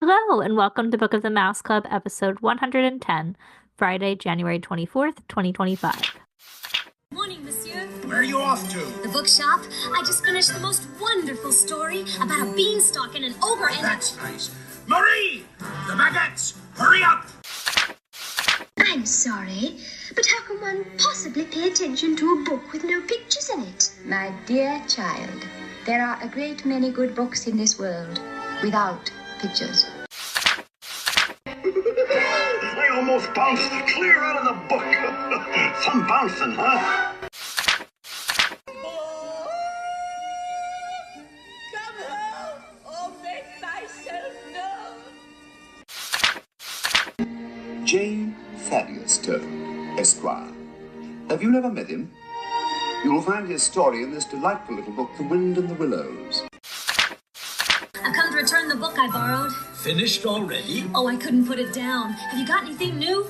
Hello, and welcome to Book of the Mouse Club, episode 110, Friday, January 24th, 2025. Morning, monsieur. Where are you off to? The bookshop. I just finished the most wonderful story about a beanstalk and an ogre and That's nice. Marie! The baguettes! Hurry up! I'm sorry, but how can one possibly pay attention to a book with no pictures in it? My dear child, there are a great many good books in this world without pictures. I almost bounced clear out of the book. Some bouncing, huh? Come home or make myself known. J. Thaddeus Turtle, Esquire. Have you never met him? You will find his story in this delightful little book, The Wind and the Willows. I've come to return the book I borrowed. Finished already? Oh, I couldn't put it down. Have you got anything new?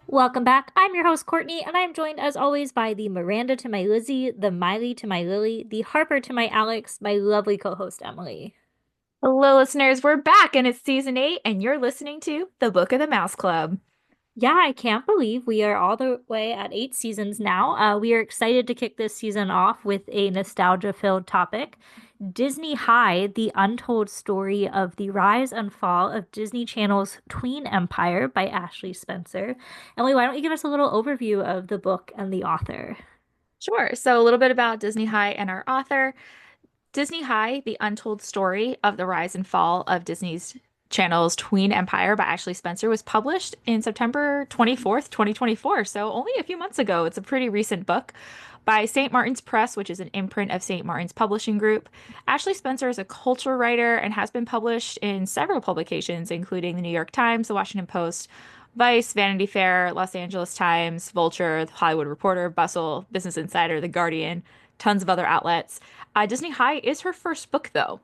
Welcome back. I'm your host, Courtney, and I'm joined as always by the Miranda to my Lizzie, the Miley to my Lily, the Harper to my Alex, my lovely co-host, Emily. Hello, listeners. We're back, and it's season 8, and you're listening to The Book of the Mouse Club. Yeah, I can't believe we are all the way at 8 seasons now. We are excited to kick this season off with a nostalgia-filled topic. Disney High, the untold story of the rise and fall of Disney Channel's Tween Empire by Ashely Spencer. Emily, why don't you give us a little overview of the book and the author? Sure. So, a little bit about Disney High and our author. Disney High, the untold story of the rise and fall of Disney's Channel's Tween Empire by Ashely Spencer was published in September 24th, 2024. So, only a few months ago. It's a pretty recent book by St. Martin's Press, which is an imprint of St. Martin's Publishing Group. Ashely Spencer is a culture writer and has been published in several publications, including the New York Times, the Washington Post, Vice, Vanity Fair, Los Angeles Times, Vulture, The Hollywood Reporter, Bustle, Business Insider, The Guardian, tons of other outlets. Disney High is her first book, though.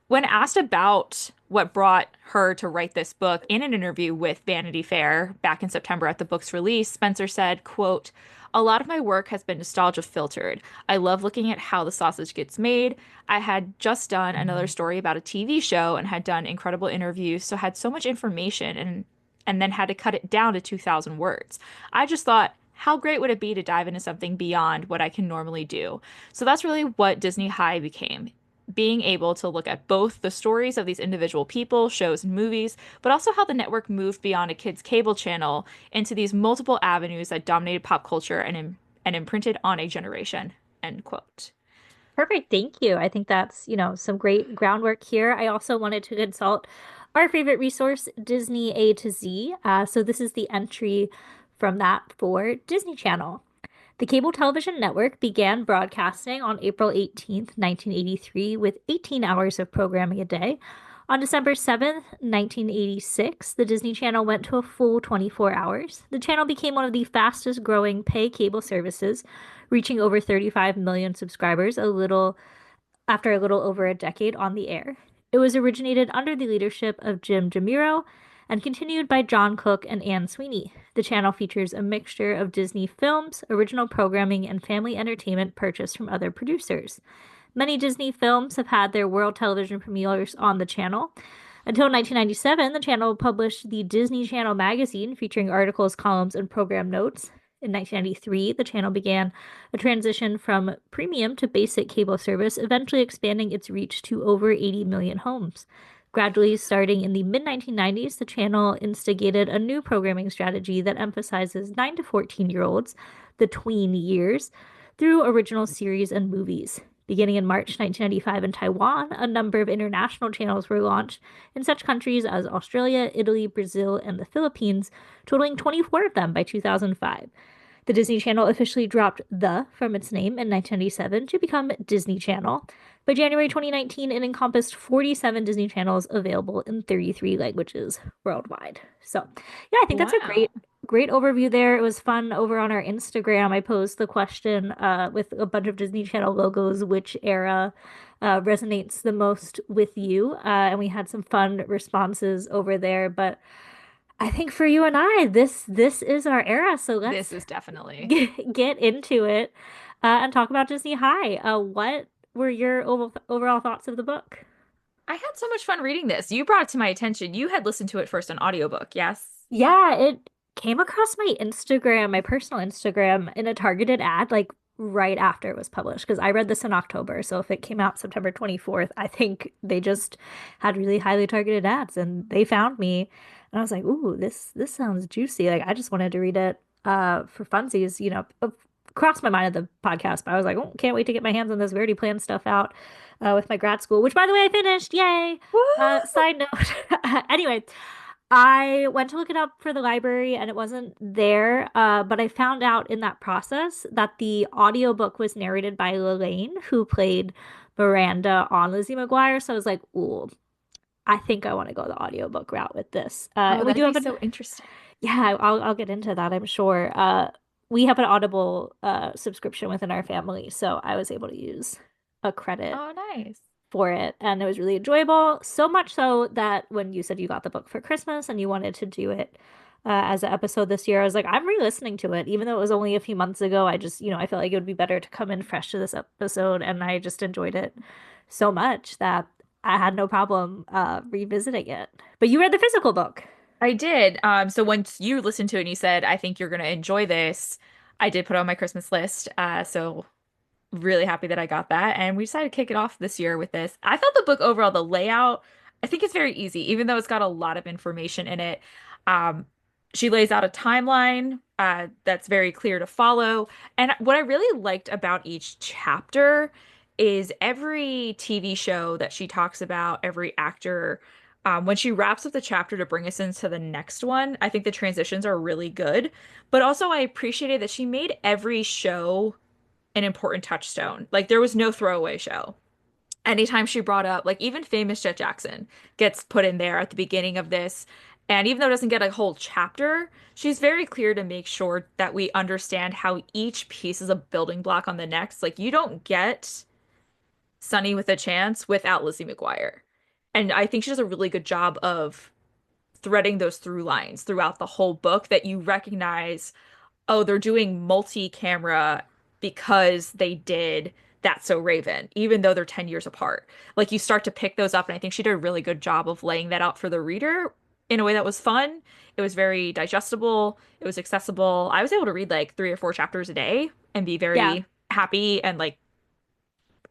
When asked about what brought her to write this book in an interview with Vanity Fair back in September at the book's release, Spencer said, quote, "A lot of my work has been nostalgia filtered. I love looking at how the sausage gets made. I had just done another story about a TV show and had done incredible interviews, so had so much information and then had to cut it down to 2,000 words. I just thought, how great would it be to dive into something beyond what I can normally do?" So that's really what Disney High became. Being able to look at both the stories of these individual people, shows, and movies, but also how the network moved beyond a kid's cable channel into these multiple avenues that dominated pop culture and imprinted on a generation. End quote. Perfect. Thank you. I think that's, some great groundwork here. I also wanted to consult our favorite resource, Disney A to Z. So this is the entry from that for Disney Channel. The cable television network began broadcasting on April 18th, 1983, with 18 hours of programming a day. On December 7th, 1986, the Disney Channel went to a full 24 hours. The channel became one of the fastest growing pay cable services, reaching over 35 million subscribers after a little over a decade on the air. It was originated under the leadership of Jim Jamiro and continued by John Cook and Anne Sweeney. The channel features a mixture of Disney films, original programming, and family entertainment purchased from other producers. Many Disney films have had their world television premieres on the channel. Until 1997, the channel published the Disney Channel magazine featuring articles, columns, and program notes. In 1993, the channel began a transition from premium to basic cable service, eventually expanding its reach to over 80 million homes. Gradually, starting in the mid-1990s, the channel instigated a new programming strategy that emphasizes 9 to 14-year-olds, the tween years, through original series and movies. Beginning in March 1995 in Taiwan, a number of international channels were launched in such countries as Australia, Italy, Brazil, and the Philippines, totaling 24 of them by 2005. The Disney Channel officially dropped "the" from its name in 1997 to become Disney Channel. By January 2019, it encompassed 47 Disney channels available in 33 languages worldwide. So, yeah, I think that's a great overview there. It was fun over on our Instagram. I posed the question with a bunch of Disney Channel logos, which era resonates the most with you? And we had some fun responses over there. But I think for you and I, this is our era. So let's This is definitely. get into it. and talk about Disney High. What were your overall thoughts of the book? I had so much fun reading this. You brought it to my attention. You had listened to it first on audiobook, yes? Yeah, it came across my Instagram, my personal Instagram, in a targeted ad like right after it was published because I read this in October. So if it came out September 24th, I think they just had really highly targeted ads and they found me. And I was like, "Ooh, this sounds juicy." Like I just wanted to read it for funsies, crossed my mind at the podcast, but I was like, "Oh, can't wait to get my hands on this." We already planned stuff out with my grad school, which by the way I finished. Yay. Woo! Side note. Anyway, I went to look it up for the library and it wasn't there, but I found out in that process that the audiobook was narrated by Lelaine, who played Miranda on Lizzie McGuire. So I was like, ooh, I think I want to go the audiobook route with this. Oh, And we that'd do be have an, so interesting. yeah, I'll get into that, I'm sure. We have an Audible subscription within our family, so I was able to use a credit Oh, nice. for it and it was really enjoyable. So much so that when you said you got the book for Christmas and you wanted to do it as an episode this year, I was like, I'm re-listening to it, even though it was only a few months ago. I just, I felt like it would be better to come in fresh to this episode, and I just enjoyed it so much that I had no problem revisiting it. But you read the physical book. I did. So once you listened to it and you said, I think you're gonna enjoy this, I did put it on my Christmas list. So really happy that I got that. And we decided to kick it off this year with this. I thought the book overall, the layout, I think it's very easy, even though it's got a lot of information in it. Um, she lays out a timeline that's very clear to follow. And what I really liked about each chapter is every TV show that she talks about, every actor, when she wraps up the chapter to bring us into the next one, I think the transitions are really good. But also, I appreciated that she made every show an important touchstone. Like there was no throwaway show. Anytime she brought up, like even famous Jet Jackson gets put in there at the beginning of this. And even though it doesn't get a whole chapter, she's very clear to make sure that we understand how each piece is a building block on the next. Like you don't get Sunny with a Chance without Lizzie McGuire. And I think she does a really good job of threading those through lines throughout the whole book that you recognize, oh, they're doing multi-camera because they did That's So Raven, even though they're 10 years apart. Like you start to pick those up, and I think she did a really good job of laying that out for the reader in a way that was fun. It was very digestible, it was accessible. I was able to read like 3 or 4 chapters a day and be Yeah, very happy and like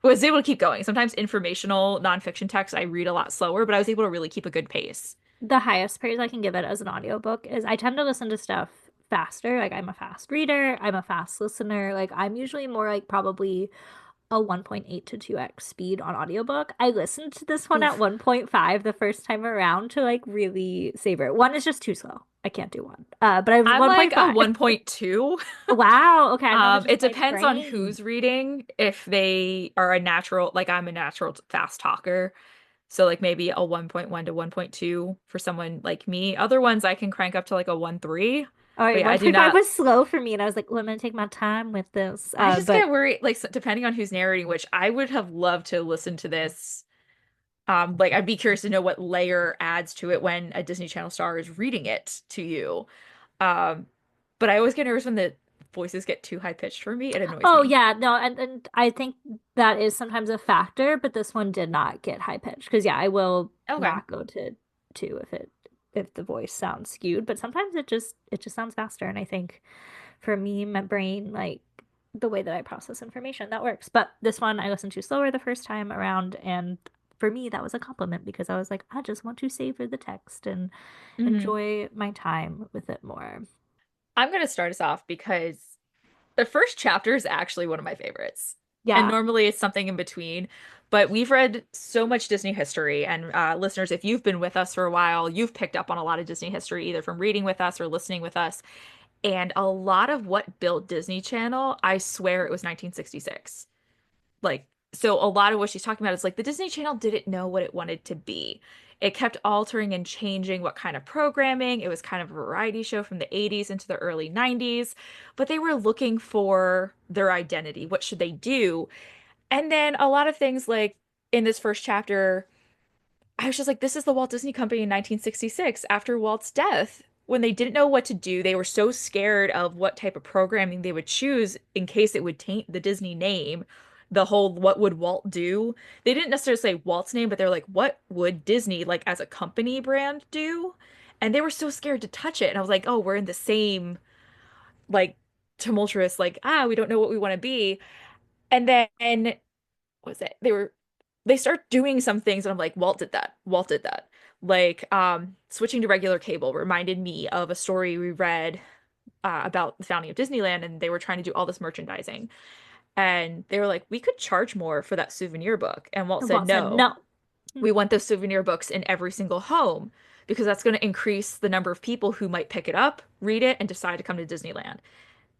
was able to keep going. Sometimes informational nonfiction text I read a lot slower, but I was able to really keep a good pace. the highest praise I can give it as an audiobook is I tend to listen to stuff faster. Like I'm a fast reader, I'm a fast listener. Like I'm usually more like probably a 1.8 to 2x speed on audiobook. I listened to this one at Oof. 1.5 the first time around to like really savor it. One is just too slow. I can't do one. But I was I'm like a 1.5. 1.2. Wow. Okay, I might have It just like depends on framed. who's reading. If they are a natural, like I'm a natural fast talker. So like maybe a 1.1 to 1.2 for someone like me. Other ones I can crank up to like a 1.3. All But right, yeah, I do 1.5 not, was slow for me, and I was like, well, I'm gonna take my time with this. I just But get worried, like depending on who's narrating, which I would have loved to listen to this. Like I'd be curious to know what layer adds to it when a Disney Channel star is reading it to you. Um, but I always get nervous when the voices get too high pitched for me. It annoys oh me. yeah, no, and I think that is sometimes a factor, but this one did not get high pitched because yeah, I will Okay. not go to two if the voice sounds skewed, but sometimes it just sounds faster, and I think for me, my brain like the way that I process information that works. But this one I listened to slower the first time around, and for me that was a compliment because I was like, I just want to savor the text and Hmm. enjoy my time with it more. I'm gonna start us off because the first chapter is actually one of my favorites. And Yeah. normally it's something in between. But we've read so much Disney history. And listeners, if you've been with us for a while, you've picked up on a lot of Disney history, either from reading with us or listening with us. And a lot of what built Disney Channel, I swear it was 1966. Like, so a lot of what she's talking about is like the Disney Channel didn't know what it wanted to be. It kept altering and changing what kind of programming. It was kind of a variety show from the 80s into the early 90s, but they were looking for their identity. What should they do? And then a lot of things like in this first chapter, I was just like, this is the Walt Disney Company in 1966 after Walt's death. when they didn't know what to do, they were so scared of what type of programming they would choose in case it would taint the Disney name. The whole what would Walt do? They didn't necessarily say Walt's name, but they're like, what would Disney, like as a company brand, do? And they were so scared to touch it. And I was like, oh, we're in the same like tumultuous, like, we don't know what we want to be. And then what was it? They start doing some things and I'm like, Walt did that. Walt did that. Like switching to regular cable reminded me of a story we read about the founding of Disneyland, and they were trying to do all this merchandising. And they were like, we could charge more for that souvenir book. And Walt And said, Walt said no, no. we want those souvenir books in every single home because that's going to increase the number of people who might pick it up, read it, and decide to come to Disneyland.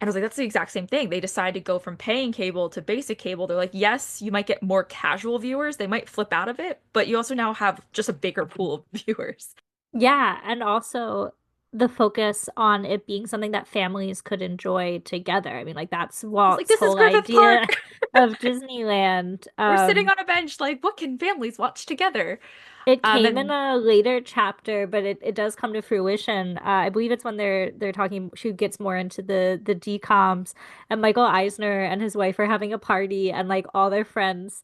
And I was like, that's the exact same thing. They decided to go from paying cable to basic cable. They're like, yes, you might get more casual viewers. They might flip out of it, but you also now have just a bigger pool of viewers. Yeah, and also the focus on it being something that families could enjoy together. I mean, like that's I was like, Walt's this is whole Griffith idea Park. of Disneyland. We're sitting on a bench, like, what can families watch together? It came in And a later chapter, but it does come to fruition. I believe it's when they're talking. She gets more into the decoms, and Michael Eisner and his wife are having a party, and like all their friends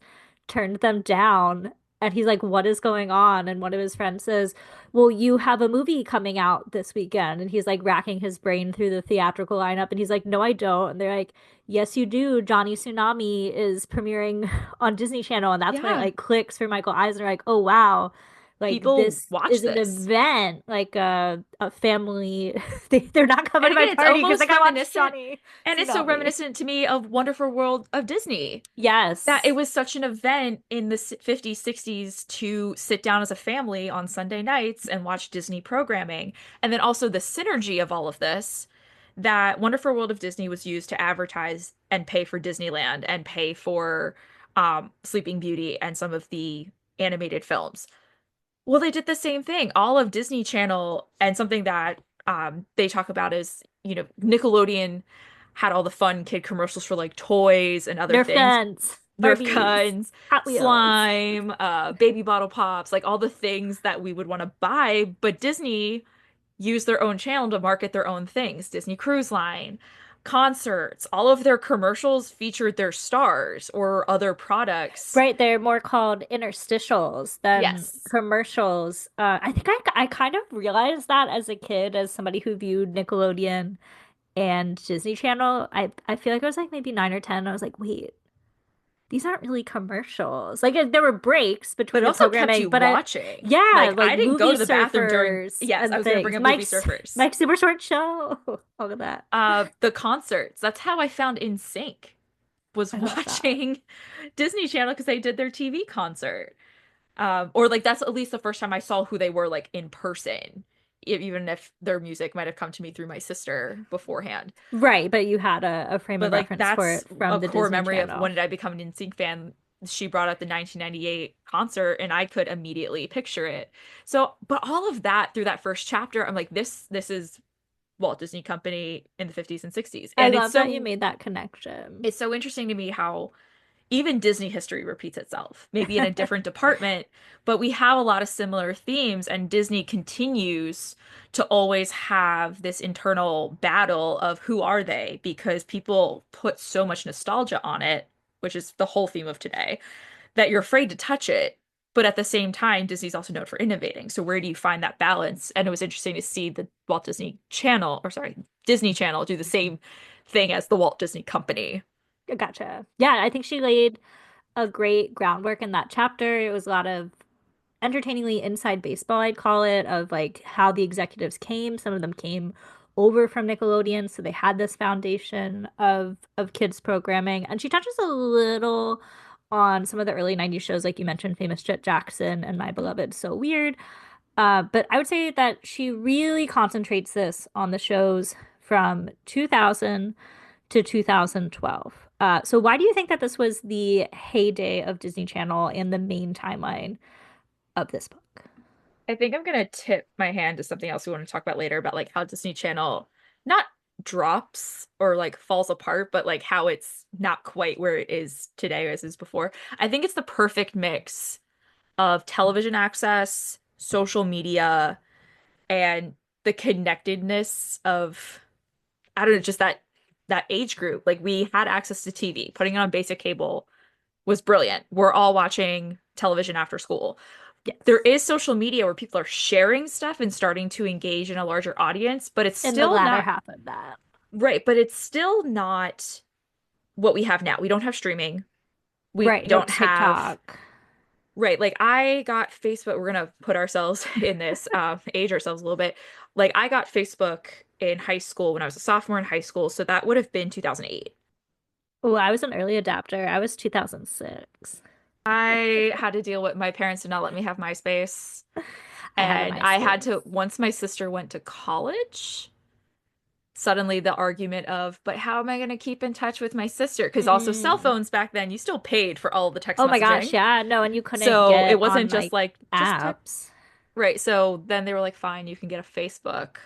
turned them down. And he's like, "What is going on?" And one of his friends says, "Well, you have a movie coming out this weekend." And he's like racking his brain through the theatrical lineup, and he's like, "No, I don't." And they're like, "Yes, you do. Johnny Tsunami is premiering on Disney Channel." And that's when it yeah, like clicks for Michael Eisner, like, "Oh wow, like people this watch is an this. event, like a family." They're not coming And to my again, it's party because they almost gotta watch reminiscent, Johnny and it's so Tsunami. reminiscent to me of Wonderful World of Disney. That it Yes. was such an event in the 50s, 60s to sit down as a family on Sunday nights and watch Disney programming. And then also the synergy of all of this, that Wonderful World of Disney was used to advertise and pay for Disneyland and pay for Sleeping Beauty and some of the animated films. Well, they did the same thing. All of Disney Channel, and something that they talk about is, Nickelodeon had all the fun kid commercials for like toys and other Nerf things. guns, Nerf Barbies, guns, Hot Wheels. slime, baby bottle pops, like all the things that we would want to buy, but Disney used their own channel to market their own things. Disney Cruise Line, concerts, all of their commercials featured their stars or other products. Right, they're more called interstitials than Yes. commercials. I think I kind of realized that as a kid, as somebody who viewed Nickelodeon and Disney Channel. I feel like I was like maybe 9 or 10. I was like, wait, these aren't really commercials. Like there were breaks But between it the also kept programming, you but watching. yeah, Like like I didn't go movie to the bathroom during, surfers yes, I and was gonna bring things. up movie surfers. Mike's Super Short Show, all of that. The concerts. That's how I found In Sync, was I love that. watching Disney Channel because they did their TV concert. Or like that's at least the first time I saw who they were like in person, even if their music might have come to me through my sister beforehand. Right, but you had a frame But of like reference for that's it from a the core Disney memory of Channel. when did I become an NSYNC fan. She brought up the 1998 concert and I could immediately picture it. So, but all of that through that first chapter, I'm like, this is Walt Disney Company in the 50s and 60s. I And love that you made that connection. it's so interesting to me how even Disney history repeats itself, maybe in a different department, but we have a lot of similar themes, and Disney continues to always have this internal battle of who are they, because people put so much nostalgia on it, which is the whole theme of today, that you're afraid to touch it. But at the same time, Disney's also known for innovating. So where do you find that balance? And it was interesting to see the Walt Disney Channel, or sorry, Disney Channel do the same thing as the Walt Disney Company. Gotcha. Yeah, I think she laid a great groundwork in that chapter. It was a lot of entertainingly inside baseball, I'd call it, of like how the executives came. Some of them came over from Nickelodeon, so they had this foundation of kids programming. And she touches a little on some of the early 90s shows, like you mentioned, Famous Jet Jackson and My Beloved So Weird. But I would say that she really concentrates this on the shows from 2000 to 2012. So why do you think that this was the heyday of Disney Channel and the main timeline of this book? I think I'm gonna tip my hand to something else we want to talk about later about like how Disney Channel not drops or like falls apart, but like how it's not quite where it is today as is before. I think it's the perfect mix of television access, social media, and the connectedness of, I don't know, just that age group. Like we had access to TV. Putting it on basic cable was brilliant. We're all watching television after school. There Yes. is social media where people are sharing stuff and starting to engage in a larger audience, but it's In the still latter not half of that. right, but it's still not what we have now. We don't have streaming. We Right. No don't have TikTok. right. Like I got Facebook. We're gonna put ourselves in this, age ourselves a little bit. Like I got Facebook in high school when I was a sophomore in high school, so that would have been 2008. Oh, I was an early adapter. I was 2006. I had to deal with my parents did not let me have MySpace, I had a and I had MySpace. to once my sister went to college. Suddenly the argument of, but how am I going to keep in touch with my sister? Because also cell Mm. phones back then, you still paid for all of the text Oh my gosh, messaging. yeah. No, and you couldn't So it get on wasn't just like like, just text. apps. Right. So then they were like, fine, you can get a Facebook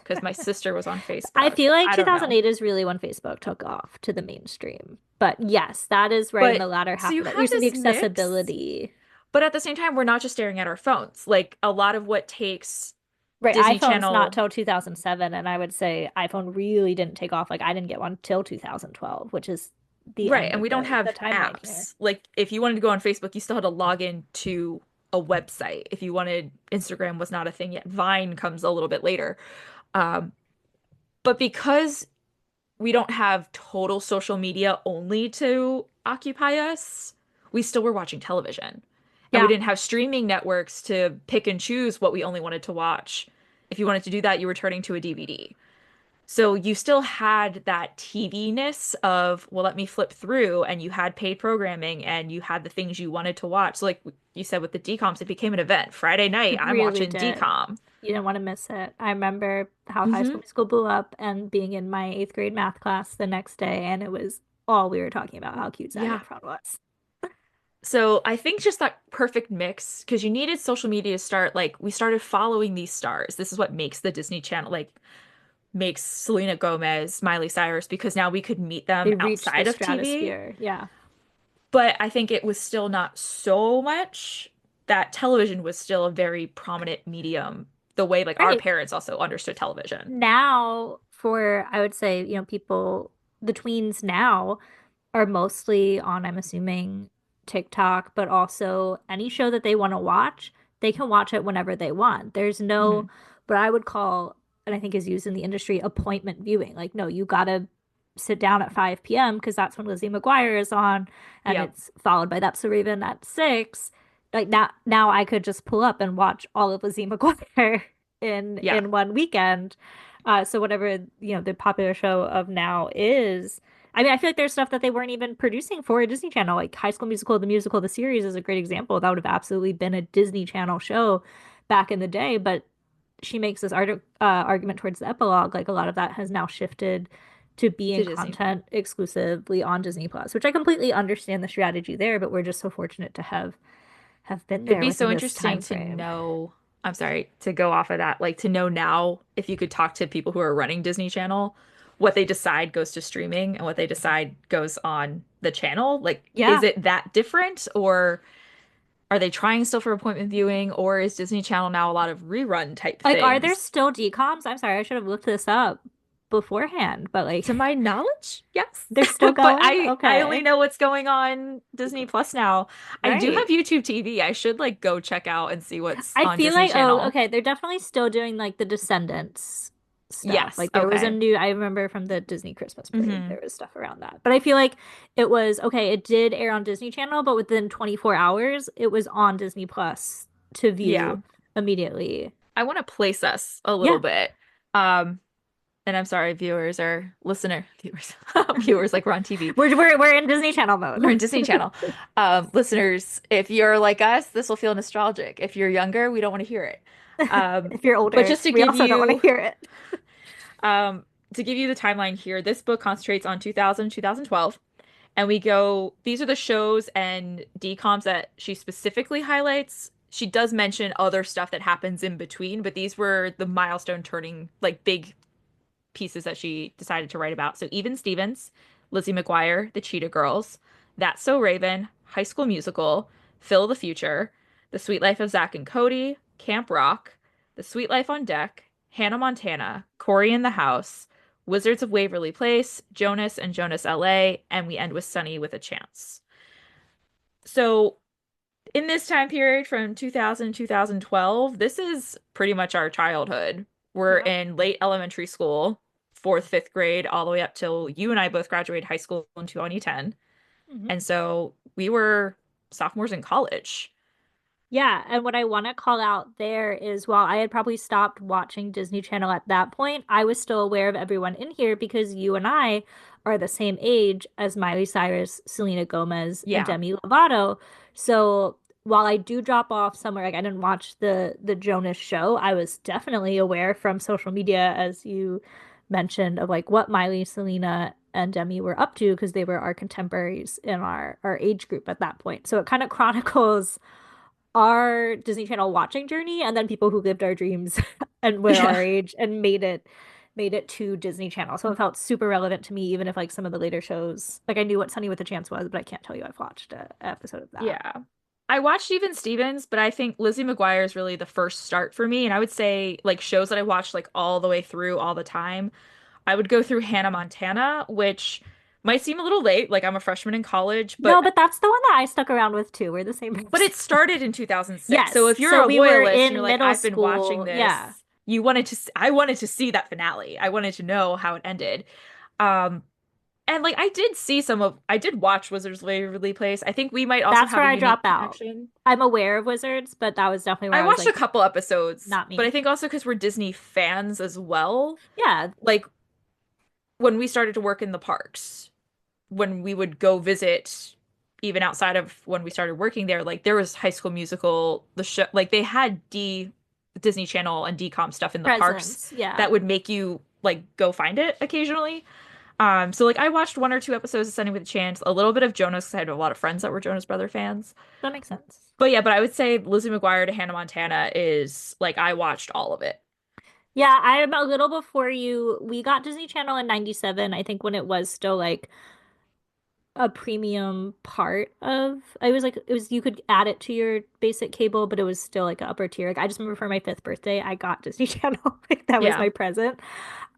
because my sister was on I Facebook. feel like I don't know. 2008 is really when Facebook took off to the mainstream. But yes, that is right in But the latter so half you of that. You're have saying the this mix, accessibility. but at the same time, we're not just staring at our phones. Like a lot of what takes Right, Disney iPhone's not Channel. till 2007, and I would say iPhone really didn't take off. Like I didn't get one till 2012, which is the Right, end and of we don't the have timeline here. apps. Like if you wanted to go on Facebook, you still had to log in to a website. If you wanted, Instagram was not a thing yet. Vine comes a little bit later. Um, but because we don't have total social media only to occupy us, we still were watching television. And we Yeah, didn't have streaming networks to pick and choose what we only wanted to watch. If you wanted to do that, you were turning to a DVD. So you still had that TV-ness of, well, let me flip through, and you had paid programming and you had the things you wanted to watch. So like you said with the DComs, it became an event. Friday night, it I'm really watching did. DCOM. You didn't want to miss it. I remember how High School Hmm. Musical blew up and being in my eighth grade math class the next day, and it was all we were talking about how cute Zac Yeah. Efron was. So I think just that perfect mix, because you needed social media to start, like we started following these stars. This is what makes the Disney Channel, like makes Selena Gomez, Miley Cyrus, because now we could meet them They reached the outside of TV. stratosphere. Yeah. But I think it was still not so much that television was still a very prominent medium, the way like our Right. parents also understood television. Now, for I would say, people, the tweens now are mostly on, I'm assuming, TikTok, but also any show that they want to watch, they can watch it whenever they want. There's no, Hmm. what I would call, and I think is used in the industry, appointment viewing. Like, no, you gotta sit down at 5 p.m. because that's when Lizzie McGuire is on, and Yep. it's followed by That's So Raven at 6. Like now I could just pull up and watch all of Lizzie McGuire Yeah. in one weekend. So whatever, the popular show of now is, I mean, I feel like there's stuff that they weren't even producing for a Disney Channel, like High School Musical, the musical, the series is a great example. That would have absolutely been a Disney Channel show back in the day, but she makes this argument towards the epilogue, like a lot of that has now shifted to To being Disney. content exclusively on Disney Plus, which I completely understand the strategy there, but we're just so fortunate to have been It'd there be within so this interesting time to frame. know, I'm sorry, to go off of that, like to know now if you could talk to people who are running Disney Channel, what they decide goes to streaming and what they decide goes on the channel. Like, is Yeah. it that different, or are they trying still for appointment viewing, or is Disney Channel now a lot of rerun type Like, are there things? still DComs? I'm sorry, I should have looked this up beforehand, but like To my knowledge, yes. they're still But going? I only Okay. know what's going on Disney Plus now. I do have Right. YouTube TV. I should like go check out and see what's I on feel Disney like, oh, Channel. okay, they're definitely still doing like the Descendants stuff. Yes. Like there was a Okay. new, I remember from the Disney Christmas parade, Hmm. there was stuff around that. But I feel like it was okay, it did air on Disney Channel, but within 24 hours, it was on Disney Plus to Yeah. view immediately. I want to place us a little Yeah. bit. Um, and I'm sorry, viewers or listener viewers, viewers like we're on TV. We're in Disney Channel We're mode. in Disney Channel. Listeners, if you're like us, this will feel nostalgic. If you're younger, we don't want to hear it. Um, If you're but older, just to we give also don't want to you hear it. the timeline here, this book concentrates on 2000, 2012. And we go, these are the shows and DComs that she specifically highlights. She does mention other stuff that happens in between, but these were the milestone turning, like big pieces that she decided to write about. So Even Stevens, Lizzie McGuire, The Cheetah Girls, That's So Raven, High School Musical, Phil the Future, The Sweet Life of Zach and Cody, Camp Rock, The Sweet Life on Deck, Hannah Montana, Cory in the House, Wizards of Waverly Place, Jonas and Jonas LA, and we end with Sunny with a Chance. So in this time period from 2000 to 2012, this is pretty much our childhood. We're Yeah. in late elementary school, fourth, fifth grade, all the way up till you and I both graduated high school in 2010. Mhm. And so we were sophomores in college. Yeah, and what I want to call out there is while I had probably stopped watching Disney Channel at that point, I was still aware of everyone in here because you and I are the same age as Miley Cyrus, Selena Gomez, and Yeah. Demi Lovato. So while I do drop off somewhere, like I didn't watch the Jonas show, I was definitely aware from social media, as you mentioned, of like what Miley, Selena, and Demi were up to because they were our contemporaries in our age group at that point. So it kind of chronicles our Disney Channel watching journey and then people who lived our dreams and were Yeah. our age and made it to Disney Channel. So it felt super relevant to me, even if like some of the later shows, like I knew what Sunny with a Chance was, but I can't tell you I've watched an episode of that. Yeah. I watched even Stevens, but I think Lizzie McGuire is really the first start for me. And I would say like shows that I watched like all the way through all the time. I would go through Hannah Montana, which might seem a little late. Like I'm a freshman in college, No, but that's the one that I stuck around with too. We're the same but person. it started in 2006. So Yes. if you're So a we were loyalist and you're in like, middle I've been watching school. Yeah. this, I wanted to see that finale. I wanted to know how it ended. Um, and like I did watch Wizards of Waverly Place. I think we might also That's have where a I drop unique out. connection. I'm aware of Wizards, but that was definitely where I I was watched a like, couple episodes, not but I me. think also because we're Disney fans as well. Yeah, Like when we started to work in the parks, when we would go visit, even outside of when we started working there, like there was High School Musical, the show, like they had Disney Channel and DCOM stuff in the parks presence. Yeah, that would make you like go find it occasionally. So like I watched one or two episodes of Sunny with a Chance, a little bit of Jonas 'cause I had a lot of friends that were Jonas Brother fans. that makes sense. But yeah, but I would say Lizzie McGuire to Hannah Montana is like I watched all of it. Yeah, I'm a little before you. We got Disney Channel in 97, I think when it was still like a premium part of it was you could add it to your basic cable, but it was still like an upper tier. Like I just remember for my fifth birthday, I got Disney Channel. Like that was Yeah. my present.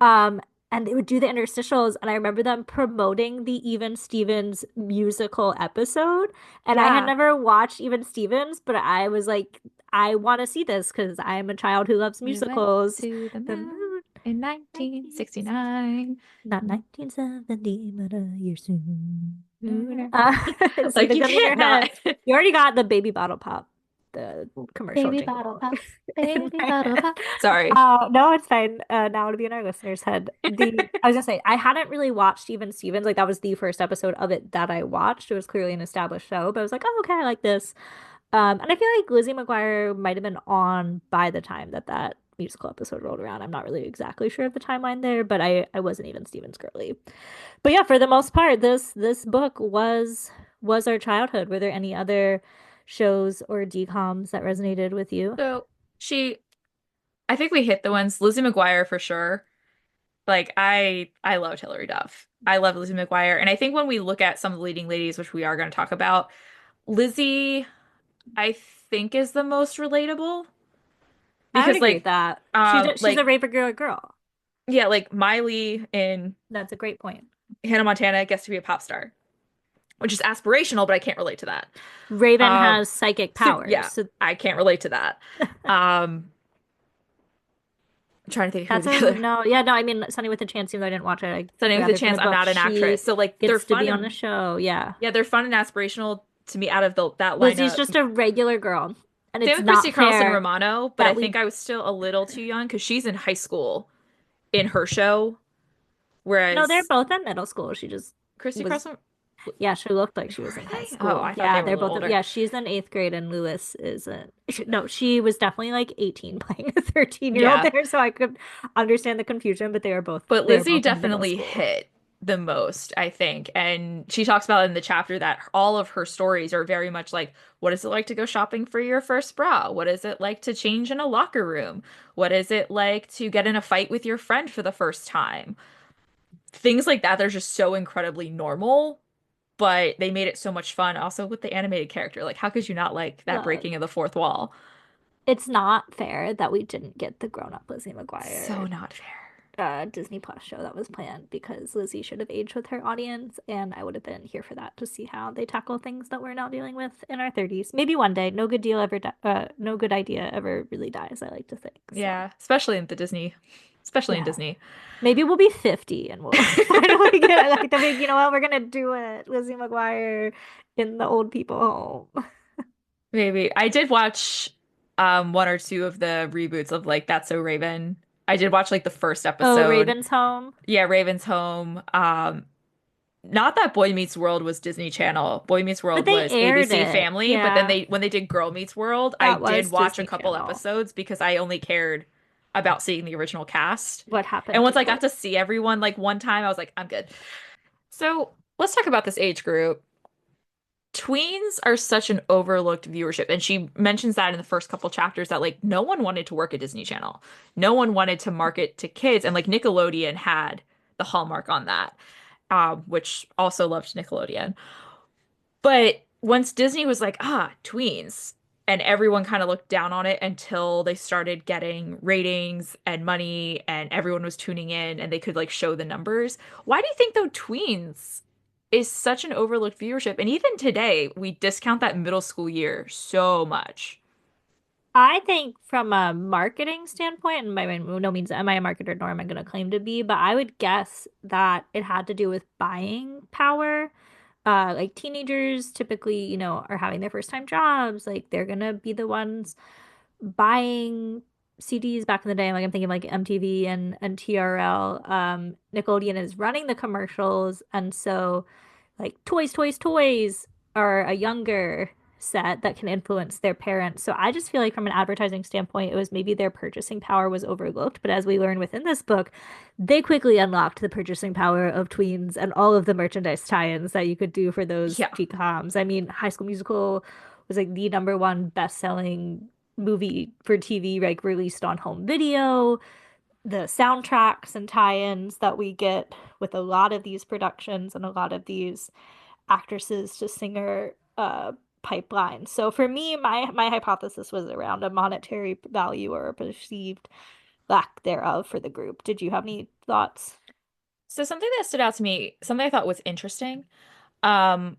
Um, and they would do the interstitials, and I remember them promoting the Even Stevens musical episode. And I had Yeah. never watched Even Stevens, but I was like, I want to see this because I am a child who loves We went musicals. to the The moon moon, in 1960, 1969. not 1970, but a year soon. Lunar. See Like the you gun in your can't not. head. You already got the baby bottle pop, the commercial Baby jingle bottle pop, in baby my bottle head. pop. Sorry. No, it's fine. Now it'll be in our listeners' head. I was gonna say I hadn't really watched Even Stevens. Like that was the first episode of it that I watched. It was clearly an established show, but I was like, oh, okay, I like this. And I feel like Lizzie McGuire might have been on by the time that musical episode rolled around. I'm not really exactly sure of the timeline there, but I wasn't even Stevens girly. But yeah, for the most part, this book was our childhood. Were there any other shows or DCOMs that resonated with you? So she, I think we hit the ones. Lizzie McGuire for sure. Like I loved Hilary Duff. I love Lizzie McGuire. And I think when we look at some of the leading ladies, which we are going to talk about, Lizzie, I think is the most relatable I would because agree with that. She's a like Raven girl. yeah, like Miley in That's a great point. Hannah Montana gets to be a pop star, which is aspirational, but I can't relate to that. Raven Um has psychic so powers, yeah, so I can't relate to that. Um I'm trying to think of that's who a the other no. Yeah, no. I mean, Sunny with a Chance. Even though I didn't watch it, I Sunny with a gathered from the Chance, I'm book not an actress. she So like they're gets to fun be on the and show. Yeah, yeah, they're fun and aspirational to me out of that Lizzie's lineup. just a regular girl, and Same it's with Christy not Carlson fair Romano, but I that think we. I was still a little too young because she's in high school in her show, No, they're whereas both in middle school. She just Christy was. Carlson, Yeah, she looked like she was were in high they? Oh, school. I thought they Yeah, were a they're little both. older. Yeah, she's in eighth grade, and Lewis is in. No, she was definitely like 18 playing a 13-year-old Yeah, there, so I could understand the confusion. But they are both. but They are Lizzie both in middle definitely school. hit the most, I think. And she talks about in the chapter that all of her stories are very much like, what is it like to go shopping for your first bra? What is it like to change in a locker room? What is it like to get in a fight with your friend for the first time? Things like that, they're just so incredibly normal, but they made it so much fun also with the animated character. Like, how could you not like that Love. breaking of the fourth wall? It's not fair that we didn't get the grown-up Lizzie So McGuire not fair. Disney Plus show that was planned because Lizzie should have aged with her audience, and I would have been here for that to see how they tackle things that we're now dealing with in our 30s. Maybe one day. No good deal ever, no good idea ever really dies, I like to think. So Yeah, especially in the Disney, especially in yeah, Disney. maybe we'll be 50 and we'll finally get like the big, you know what, we're gonna do it. Lizzie McGuire in the old people home. Maybe. I did watch one or two of the reboots of like That's So Raven. I did watch like the first Oh, episode. Raven's home. Yeah, Raven's Home. Not that Boy Meets World was Disney Channel. Boy Meets But World they was aired ABC it. Family, but then Yeah, they when they did Girl Meets World, I that did was watch a Disney couple Channel. episodes because I only cared about seeing the original cast. What And happened to once I Boy? got to see everyone like one time, I was like, I'm good. So let's talk about this age group. Tweens are such an overlooked viewership, and she mentions that in the first couple chapters that like no one wanted to work at Disney Channel. No one wanted to market to kids, and like Nickelodeon had the hallmark on that, which also loved Nickelodeon. But once Disney was like, tweens, and everyone kind of looked down on it until they started getting ratings and money and everyone was tuning in and they could like show the numbers. Why do you think though tweens is such an overlooked viewership? And even today, we discount that middle school year so much. I think from a marketing standpoint, and by no means am I a marketer nor am I going to claim to be, but I would guess that it had to do with buying power. Like teenagers typically, are having their first time jobs. Like they're gonna be the ones buying CDs back in the day. Like I'm thinking like MTV and TRL. Nickelodeon is running the commercials, and so like toys, toys, toys are a younger set that can influence their parents. So I just feel like from an advertising standpoint, it was maybe their purchasing power was overlooked. But as we learn within this book, they quickly unlocked the purchasing power of tweens and all of the merchandise tie-ins that you could do for those Yeah. GComs. I mean, High School Musical was like the number one best-selling movie for TV, like released on home video. The soundtracks and tie-ins that we get with a lot of these productions and a lot of these actresses to singer pipeline. So for me, my hypothesis was around a monetary value or a perceived lack thereof for the group. Did you have any thoughts? So something that stood out to me, something I thought was interesting, um,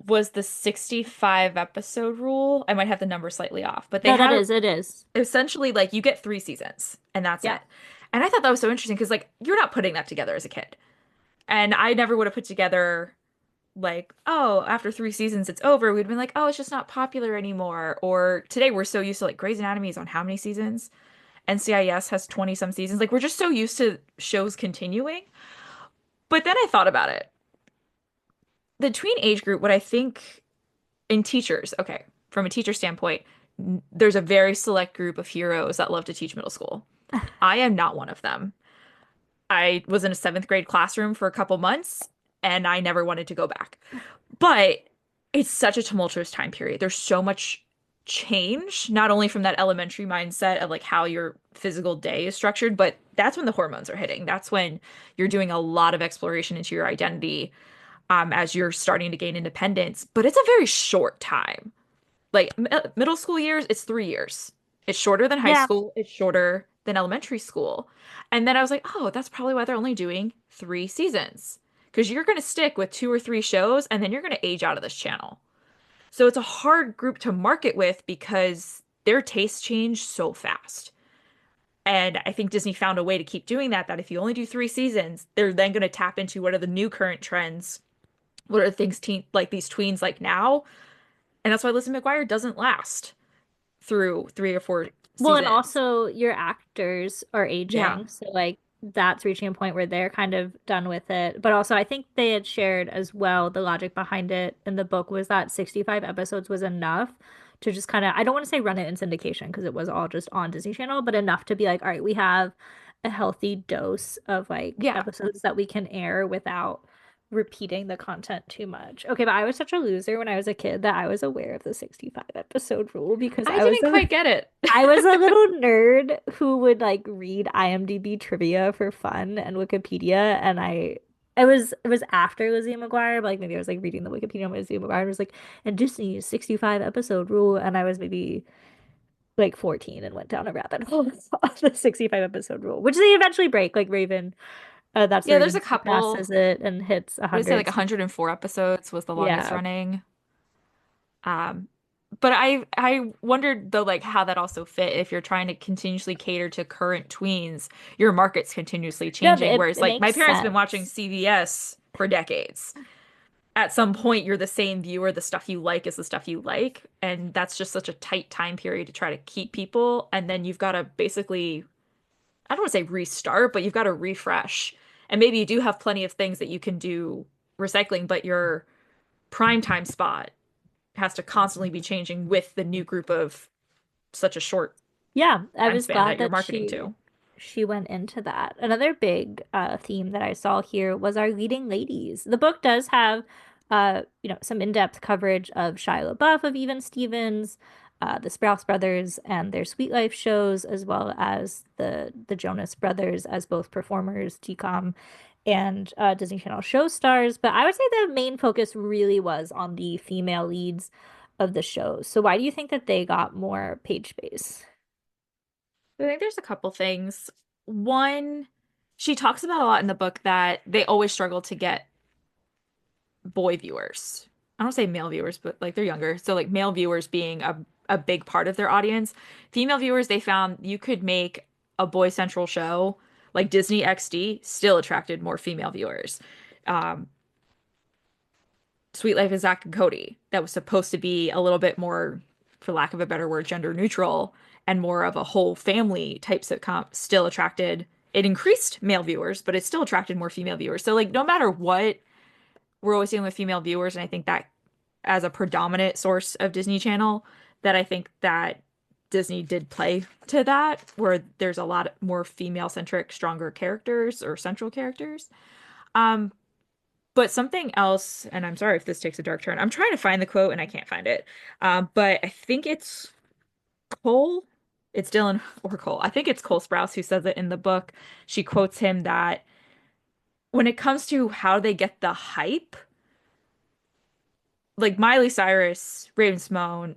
was the 65 episode rule. I might have the number slightly off, but they No, that had is, it is. essentially like you get 3 seasons and that's Yeah. it. And I thought that was so interesting because like you're not putting that together as a kid. And I never would have put together like, oh, after 3 seasons it's over. We'd been like, oh, it's just not popular anymore. Or today we're so used to like Grey's Anatomy is on how many seasons? NCIS has 20 some seasons. Like we're just so used to shows continuing. But then I thought about it. The tween age group, what I think in teachers, okay, from a teacher standpoint, there's a very select group of heroes that love to teach middle school. I am not one of them. I was in a seventh grade classroom for a couple months and I never wanted to go back. But it's such a tumultuous time period. There's so much change, not only from that elementary mindset of like how your physical day is structured, but that's when the hormones are hitting. That's when you're doing a lot of exploration into your identity, as you're starting to gain independence. But it's a very short time. Like middle school years, it's 3 years. It's shorter than high Yeah. school. It's shorter than elementary school. And then I was like, oh, that's probably why they're only doing 3 seasons. Because you're going to stick with 2 or 3 shows and then you're going to age out of this channel. So it's a hard group to market with because their tastes change so fast. And I think Disney found a way to keep doing that, that if you only do 3 seasons, they're then going to tap into what are the new current trends. What are the things like these tweens like now? And that's why Lizzie McGuire doesn't last through 3 or 4 Well, and seasons. also your actors are Yeah. aging, so like that's reaching a point where they're kind of done with it. But also, I think they had shared as well the logic behind it in the book was that 65 episodes was enough to just kind of, I don't want to say run it in syndication because it was all just on Disney Channel, but enough to be like, all right, we have a healthy dose of like Yeah. episodes that we can air without repeating the content too much. Okay, but I was such a loser when I was a kid that I was aware of the 65 episode rule because I didn't quite get it. I was a little nerd who would like read IMDb trivia for fun and Wikipedia, and it was after Lizzie McGuire, but like maybe I was like reading the Wikipedia on Lizzie McGuire and it was like and Disney's 65 episode rule, and I was maybe like 14 and went down a rabbit hole of the 65 episode rule, which they eventually break. Like Raven, that's the Yeah, there's reason a she couple. surpasses it and hits What did it say? Like 100. 104 episodes was the longest Yeah. running. Um, but I wondered though, like how that also fit if you're trying to continuously cater to current tweens, your market's continuously No, changing. Whereas it like my makes parents have been watching sense. CBS for decades. At some point, you're the same viewer. The stuff you like is the stuff you like, and that's just such a tight time period to try to keep people. And then you've got to basically, I don't want to say restart, but you've got to refresh. And maybe you do have plenty of things that you can do recycling, but your prime time spot has to constantly be changing with the new group of such a short Yeah, I time was span glad that you're that marketing to. she went into that. Another big theme that I saw here was our leading ladies. The book does have some in-depth coverage of Shia LaBeouf, of Even Stevens, the Sprouse brothers and their Sweet Life shows, as well as the Jonas brothers as both performers, TCOM and Disney Channel show stars. But I would say the main focus really was on the female leads of the shows. So why do you think that they got more page space? I think there's a couple things. One, she talks about a lot in the book that they always struggle to get boy viewers. I don't say male viewers, but like they're younger. So like male viewers being a big part of their audience. Female viewers, they found you could make a boy central show like Disney XD still attracted more female viewers. Um, Sweet Life of Zach and Cody, that was supposed to be a little bit more, for lack of a better word, gender neutral and more of a whole family type sitcom, still attracted, it increased male viewers, but it still attracted more female viewers. So like no matter what, we're always dealing with female viewers, and I think that as a predominant source of Disney Channel, that I think that Disney did play to that, where there's a lot more female centric, stronger characters or central characters. Um, but something else, and I'm sorry if this takes a dark turn. I'm trying to find the quote and I can't find it. But I think it's Cole. It's Dylan or Cole. I think it's Cole Sprouse who says it in the book. She quotes him that when it comes to how they get the hype, like Miley Cyrus, Raven-Symoné,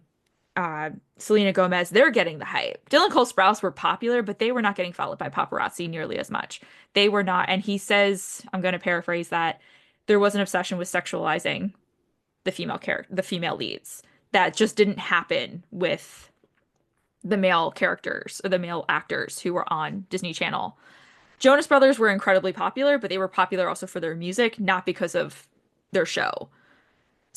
uh, Selena Gomez, they're getting the hype. Dylan Cole Sprouse were popular, but they were not getting followed by paparazzi nearly as much. They were not. And he says, I'm going to paraphrase that, there was an obsession with sexualizing the female character, the female leads. That just didn't happen with the male characters or the male actors who were on Disney Channel. Jonas Brothers were incredibly popular, but they were popular also for their music, not because of their show.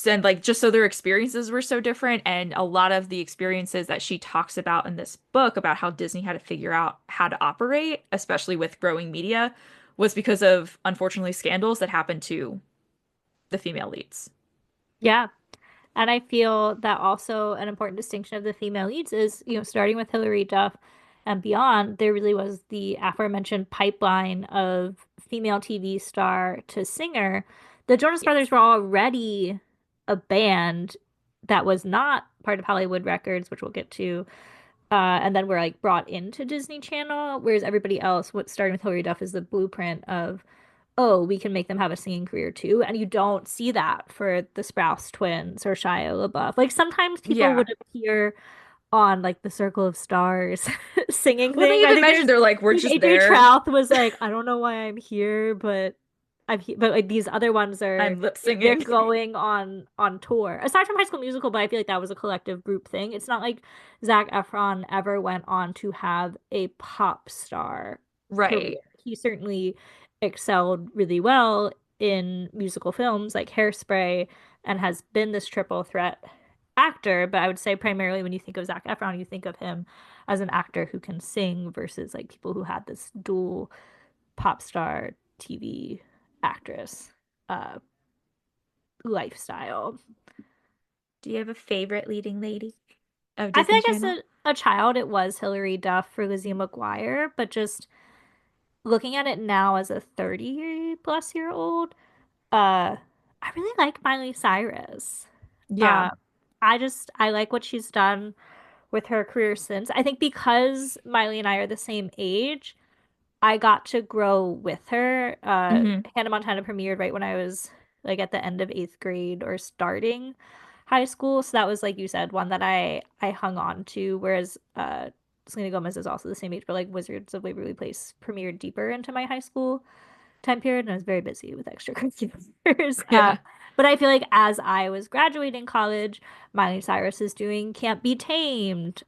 And like just so their experiences were so different, and a lot of the experiences that she talks about in this book about how Disney had to figure out how to operate, especially with growing media, was because of unfortunately scandals that happened to the female leads. Yeah. And I feel that also an important distinction of the female leads is, starting with Hilary Duff and beyond, there really was the aforementioned pipeline of female TV star to singer. The Jonas Yes. Brothers were already a band that was not part of Hollywood Records, which we'll get to. And then we're like brought into Disney Channel, whereas everybody else, what starting with Hilary Duff is the blueprint of, oh, we can make them have a singing career too. And you don't see that for the Sprouse twins or Shia LaBeouf. Like sometimes people Yeah. would appear on like the Circle of Stars singing Well, thing. they I even think mentioned there's they're like, we're like just AJ there. Trouth was like, I don't know why I'm here, but but like these other ones are I'm lip they're singing. going on tour. Aside from High School Musical, but I feel like that was a collective group thing. It's not like Zac Efron ever went on to have a pop star career. Right. He certainly excelled really well in musical films like Hairspray and has been this triple threat actor, but I would say primarily when you think of Zac Efron, you think of him as an actor who can sing versus like people who had this dual pop star TV actress uh lifestyle. Do you have a favorite leading lady of I feel Disney like as Channel? a child it was Hilary Duff for Lizzie McGuire, but just looking at it now as a 30 plus year old, I really like Miley Cyrus. Yeah. Uh I like what she's done with her career since. I think because Miley and I are the same age, I got to grow with her. Hmm. Hannah Montana premiered right when I was like at the end of eighth grade or starting high school. So that was, like you said, one that I hung on to. Whereas Selena Gomez is also the same age, but like Wizards of Waverly Place premiered deeper into my high school time period, and I was very busy with extracurriculars. Yeah. But I feel like as I was graduating college, Miley Cyrus is doing Can't Be Tamed.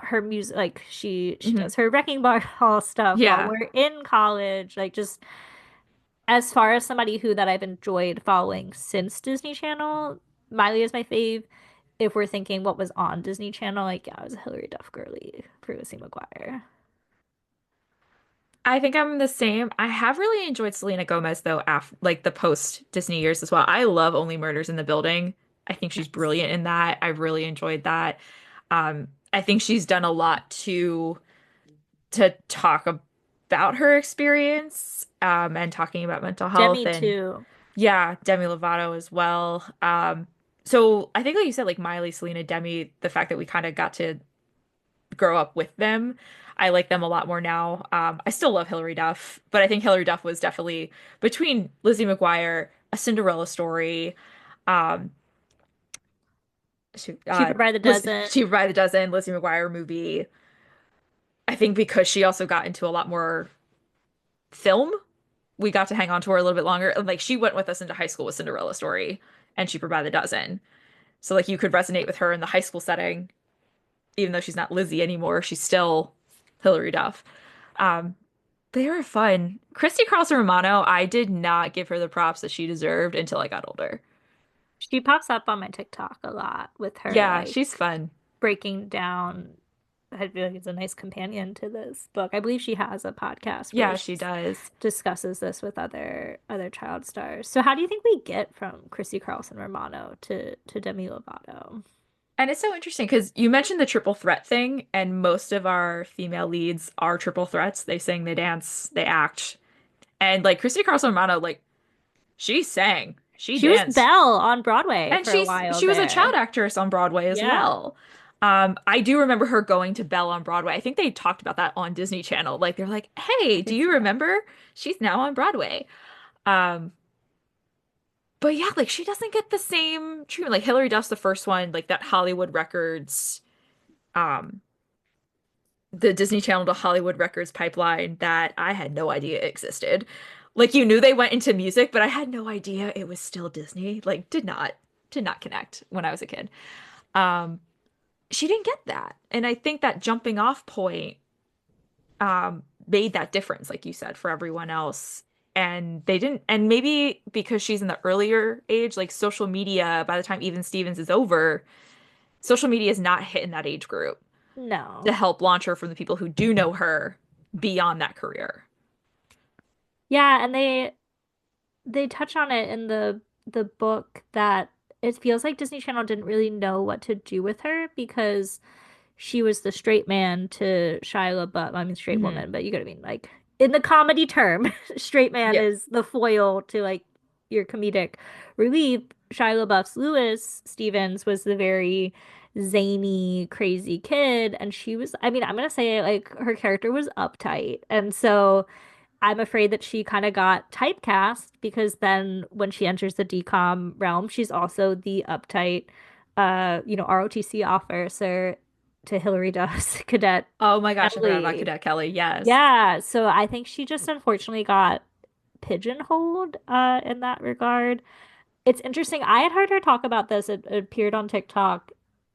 Her music, like she Hmm. does her Wrecking Ball stuff while Yeah. we're in college. Like just as far as somebody who that I've enjoyed following since Disney Channel, Miley is my fave. If we're thinking what was on Disney Channel, like yeah, I was a Hilary Duff girly for Lizzie McGuire. I think I'm the same. I have really enjoyed Selena Gomez though, after like the post Disney years as well. I love Only Murders in the Building. I think she's Nice. brilliant in that. I really enjoyed that. I think she's done a lot to talk about her experience, and talking about mental health Demi and too. yeah, Demi Lovato as well. So I think like you said, like Miley, Selena, Demi, the fact that we kind of got to grow up with them. I like them a lot more now. I still love Hilary Duff, but I think Hilary Duff was definitely between Lizzie McGuire, A Cinderella Story, um, Cheaper by the dozen. She by the Dozen, Lizzie McGuire movie. I think because she also got into a lot more film, we got to hang on to her a little bit longer. And like she went with us into high school with Cinderella Story and Cheaper by the Dozen. So like you could resonate with her in the high school setting, even though she's not Lizzie anymore, she's still Hilary Duff. Um, they were fun. Christy Carlson Romano, I did not give her the props that she deserved until I got older. She pops up on my TikTok a lot with her Yeah, like she's fun. breaking down. I feel like it's a nice companion to this book. I believe she has a podcast where Yeah, she she does. discusses this with other child stars. So how do you think we get from Christy Carlson Romano to Demi Lovato? And it's so interesting because you mentioned the triple threat thing, and most of our female leads are triple threats. They sing, they dance, they act. And like Christy Carlson Romano, like she sang, she She was danced. Belle on Broadway And for a while she was a child there. actress on Broadway as Yeah, well. I do remember her going to Belle on Broadway. I think they talked about that on Disney Channel. Like they're like, I "Hey, do think you so. remember? She's now on Broadway." Um, but yeah, like she doesn't get the same treatment. Like Hilary Duff's the first one, like that Hollywood Records, um, the Disney Channel to Hollywood Records pipeline that I had no idea existed. Like you knew they went into music, but I had no idea it was still Disney. Like did not connect when I was a kid. Um, she didn't get that. And I think that jumping off point made that difference, like you said, for everyone else. And they didn't, and maybe because she's in the earlier age, like social media, by the time Even Stevens is over, social media is not hitting that age group to No. help launch her from the people who do know her beyond that career. Yeah, and they touch on it in the book that it feels like Disney Channel didn't really know what to do with her because she was the straight man to Shia LaBeouf. I mean, straight Hmm. woman, but you get what I mean. Like in the comedy term, straight man Yeah. is the foil to like your comedic relief. Shia LaBeouf's Lewis Stevens was the very zany, crazy kid, and she was. I mean, I'm gonna say like her character was uptight, and so. I'm afraid that she kind of got typecast because then when she enters the decom realm, she's also the uptight, ROTC officer to Hillary Duff's cadet Oh my gosh, I forgot about Kelly. Cadet Kelly. Yes. Yeah, so I think she just unfortunately got pigeonholed in that regard. It's interesting. I had heard her talk about this. It appeared on TikTok,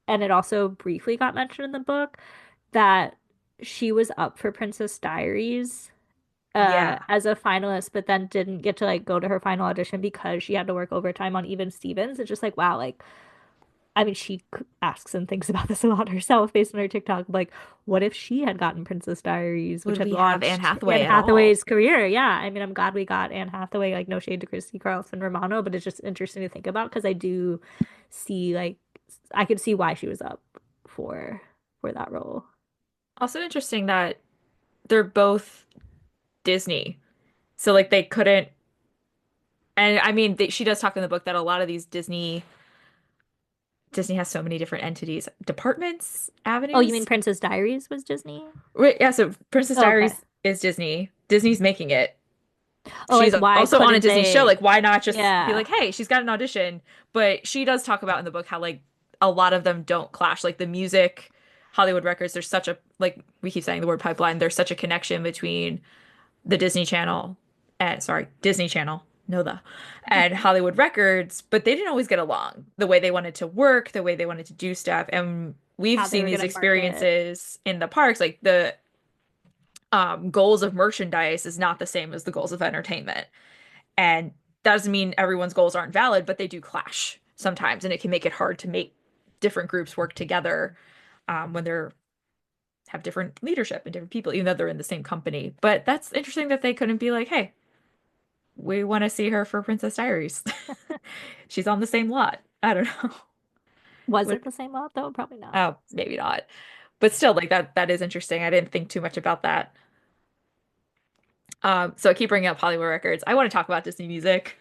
and it also briefly got mentioned in the book that she was up for Princess Diaries Yeah. as a finalist, but then didn't get to like go to her final audition because she had to work overtime on Even Stevens. It's just like, wow, like I mean, asks and thinks about this a lot herself based on her TikTok. Like, what if she had gotten Princess Diaries, which Would had we have Anne launched Anne Hathaway at all? Hathaway's career? Yeah, I mean, I'm glad we got Anne Hathaway. Like, no shade to Christy Carlson Romano, but it's just interesting to think about because I do see like I could see why she was up for for that role. Also interesting that they're both Disney. So like they couldn't, and I mean she does talk in the book that a lot of these Disney has so many different entities, departments, Oh, you mean avenues. Princess Diaries was Disney? Wait, yeah, so Princess Oh, okay. Diaries is Disney. Disney's making it. Oh, like She's why also on a couldn't Disney show. they? Like, why not just be Yeah. like, hey, she's got an audition? But she does talk about in the book how like a lot of them don't clash. Like the music, Hollywood Records, there's such a like we keep saying the word pipeline. There's such a connection between the Disney Channel and sorry, Disney Channel, no the, and Hollywood Records, but they didn't always get along. The way they wanted to work, the way they wanted to do stuff, and we've How they seen were these gonna market. experiences in the parks, like the goals of merchandise is not the same as the goals of entertainment. And that doesn't mean everyone's goals aren't valid, but they do clash sometimes, and it can make it hard to make different groups work together when they're have different leadership and different people, even though they're in the same company. But that's interesting that they couldn't be like, hey, we want to see her for Princess Diaries. She's on the same lot. I don't know. Was What? it the same lot though? Probably not. Oh, maybe not. But still, like that is interesting. I didn't think too much about that. So I keep bringing up Hollywood Records. I want to talk about Disney music.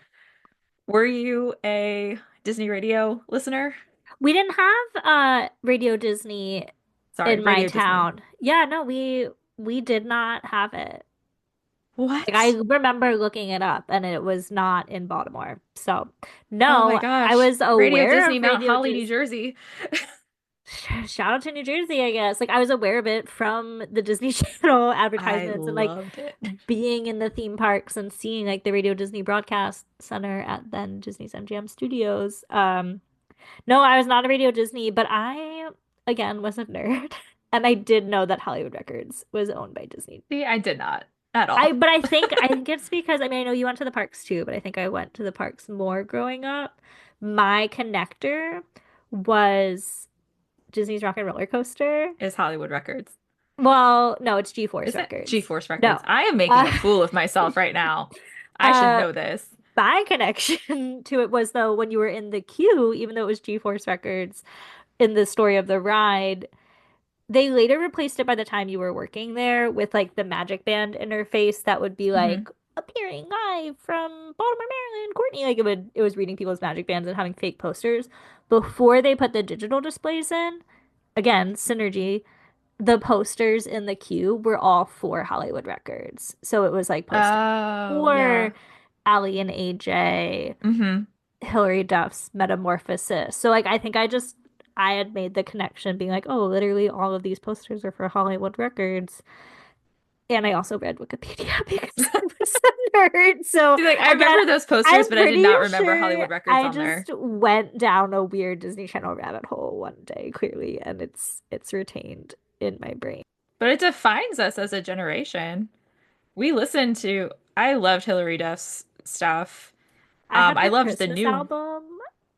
Were you a Disney radio listener? We didn't have Radio Disney Sorry, in my Radio Disney. town. Yeah, no, we did not have it. Like I What? remember looking it up and it was not in Baltimore. So, Oh my no, I gosh. was Radio aware Disney, of Mount Radio Holly, New Disney. Jersey. Shout out to New Jersey, I guess. Like I was aware of it from the Disney Channel I advertisements and like loved it. being in the theme parks and seeing like the Radio Disney Broadcast Center at then Disney's MGM Studios. No, I was not a Radio Disney, but I again was a nerd. And I did know that Hollywood Records was owned by Disney. See, I did not at all. But I think it's because I mean I know you went to the parks too, but I think I went to the parks more growing up. My connector was Disney's Rock and Roller Coaster. Is Hollywood Records. Well, no, it's G-Force Is it Records. G-Force No. Records? I am making a Uh, fool of myself right now. I should uh, know this. my connection to it was though when you were in the queue, even though it was G-Force Records in the story of the ride, they later replaced it by the time you were working there with like the Magic Band interface that would be Hmm. like appearing live from Baltimore, Maryland, Courtney. Like it was reading people's Magic Bands and having fake posters. Before they put the digital displays in, again, synergy, the posters in the queue were all for Hollywood Records. So it was like posting Oh, for yeah. Ali and AJ, Hmm. Hilary Duff's Metamorphosis. So like I had made the connection being like, oh, literally all of these posters are for Hollywood Records. And I also read Wikipedia because I was a nerd. So See, like, I again, remember those posters, I'm but I did pretty not remember sure Hollywood Records I on there. just went down a weird Disney Channel rabbit hole one day, clearly, and it's retained in my brain. But it defines us as a generation. We listened to, I loved Hilary Duff's stuff. I had I the loved the Christmas new, album.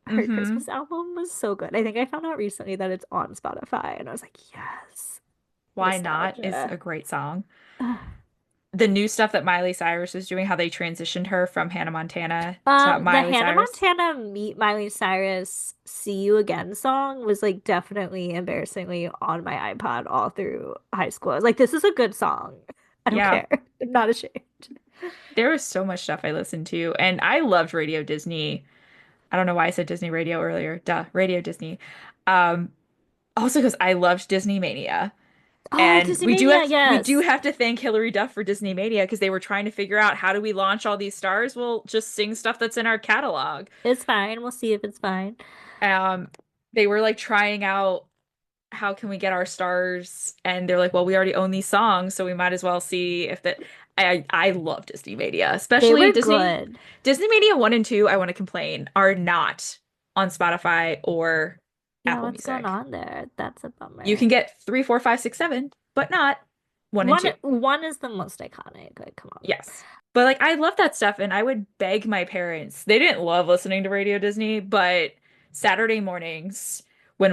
Her hmm Christmas album was so good. I think I found out recently that it's on Spotify, and I was like, yes, Why Not is a nostalgia. great song. The new stuff that Miley Cyrus is doing, how they transitioned her from Hannah Montana to The Miley Hannah Cyrus. Montana Meet Miley Cyrus See You Again song was like definitely embarrassingly on my iPod all through high school. I was like, this is a good song. I don't Yeah, care. I'm not ashamed. there was so much stuff I listened to, and I loved Radio Disney. I don't know why I said Disney Radio earlier. Duh, Radio Disney. Um, Also because I loved Disney Mania. Oh, And Disney Mania, we do yes. have to thank Hilary Duff for Disney Mania because they were trying to figure out how do we launch all these stars? Well, just sing stuff that's in our catalog. It's fine. We'll see if it's fine. Um, they were like trying out how can we get our stars, and they're like, well, we already own these songs, so we might as well see if that. I love Disney Mania, They especially were good. Disney Mania 1 and 2. I want to complain are not on Spotify or Yeah, Apple what's going Music. on there? That's a You bummer. can get 3, 4, 5, 6, 7, but not 1 and One 2. one is the most iconic. Like, come on. Yes. But like I love that stuff and I would beg my parents. They didn't love listening to Radio Disney, but Saturday mornings when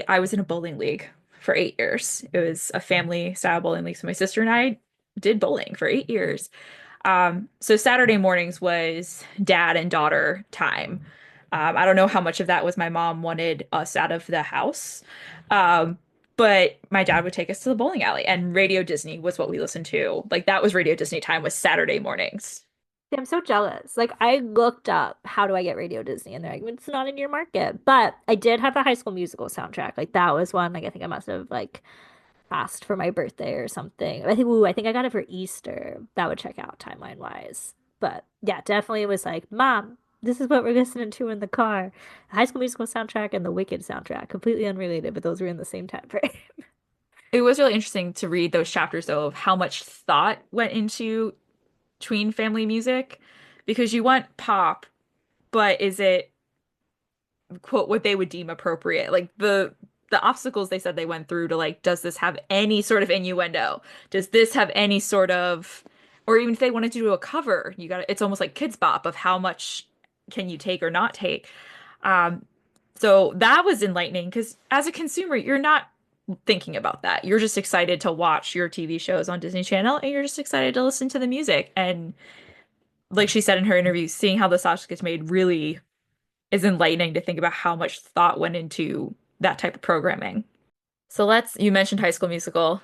I was in a bowling league for 8 years. It was a family style bowling league. So my sister and I did bowling for 8 years. So Saturday mornings was dad and daughter time. I don't know how much of that was my mom wanted us out of the house. Um, but my dad would take us to the bowling alley and Radio Disney was what we listened to. Like that was Radio Disney time was Saturday mornings. See, I'm so jealous. Like, I looked up how do I get Radio Disney, and they're like, it's not in your market. But I did have the High School Musical soundtrack. Like, that was one. Like, I think I must have like asked for my birthday or something. I think I got it for Easter. That would check out timeline wise. But yeah, definitely was like, Mom, this is what we're listening to in the car. The High School Musical soundtrack and the Wicked soundtrack, completely unrelated, but those were in the same time frame. It was really interesting to read those chapters, though, of how much thought went into tween family music because you want pop, but is it quote what they would deem appropriate? Like the obstacles they said they went through to like, does this have any sort of innuendo? Does this have any sort of, or even if they wanted to do a cover, you got it's almost like Kids Bop of how much can you take or not take. Um, so that was enlightening because as a consumer, you're not thinking about that. You're just excited to watch your TV shows on Disney Channel and you're just excited to listen to the music. And like she said in her interview, seeing how the sausage gets made really is enlightening to think about how much thought went into that type of programming. So you mentioned High School Musical.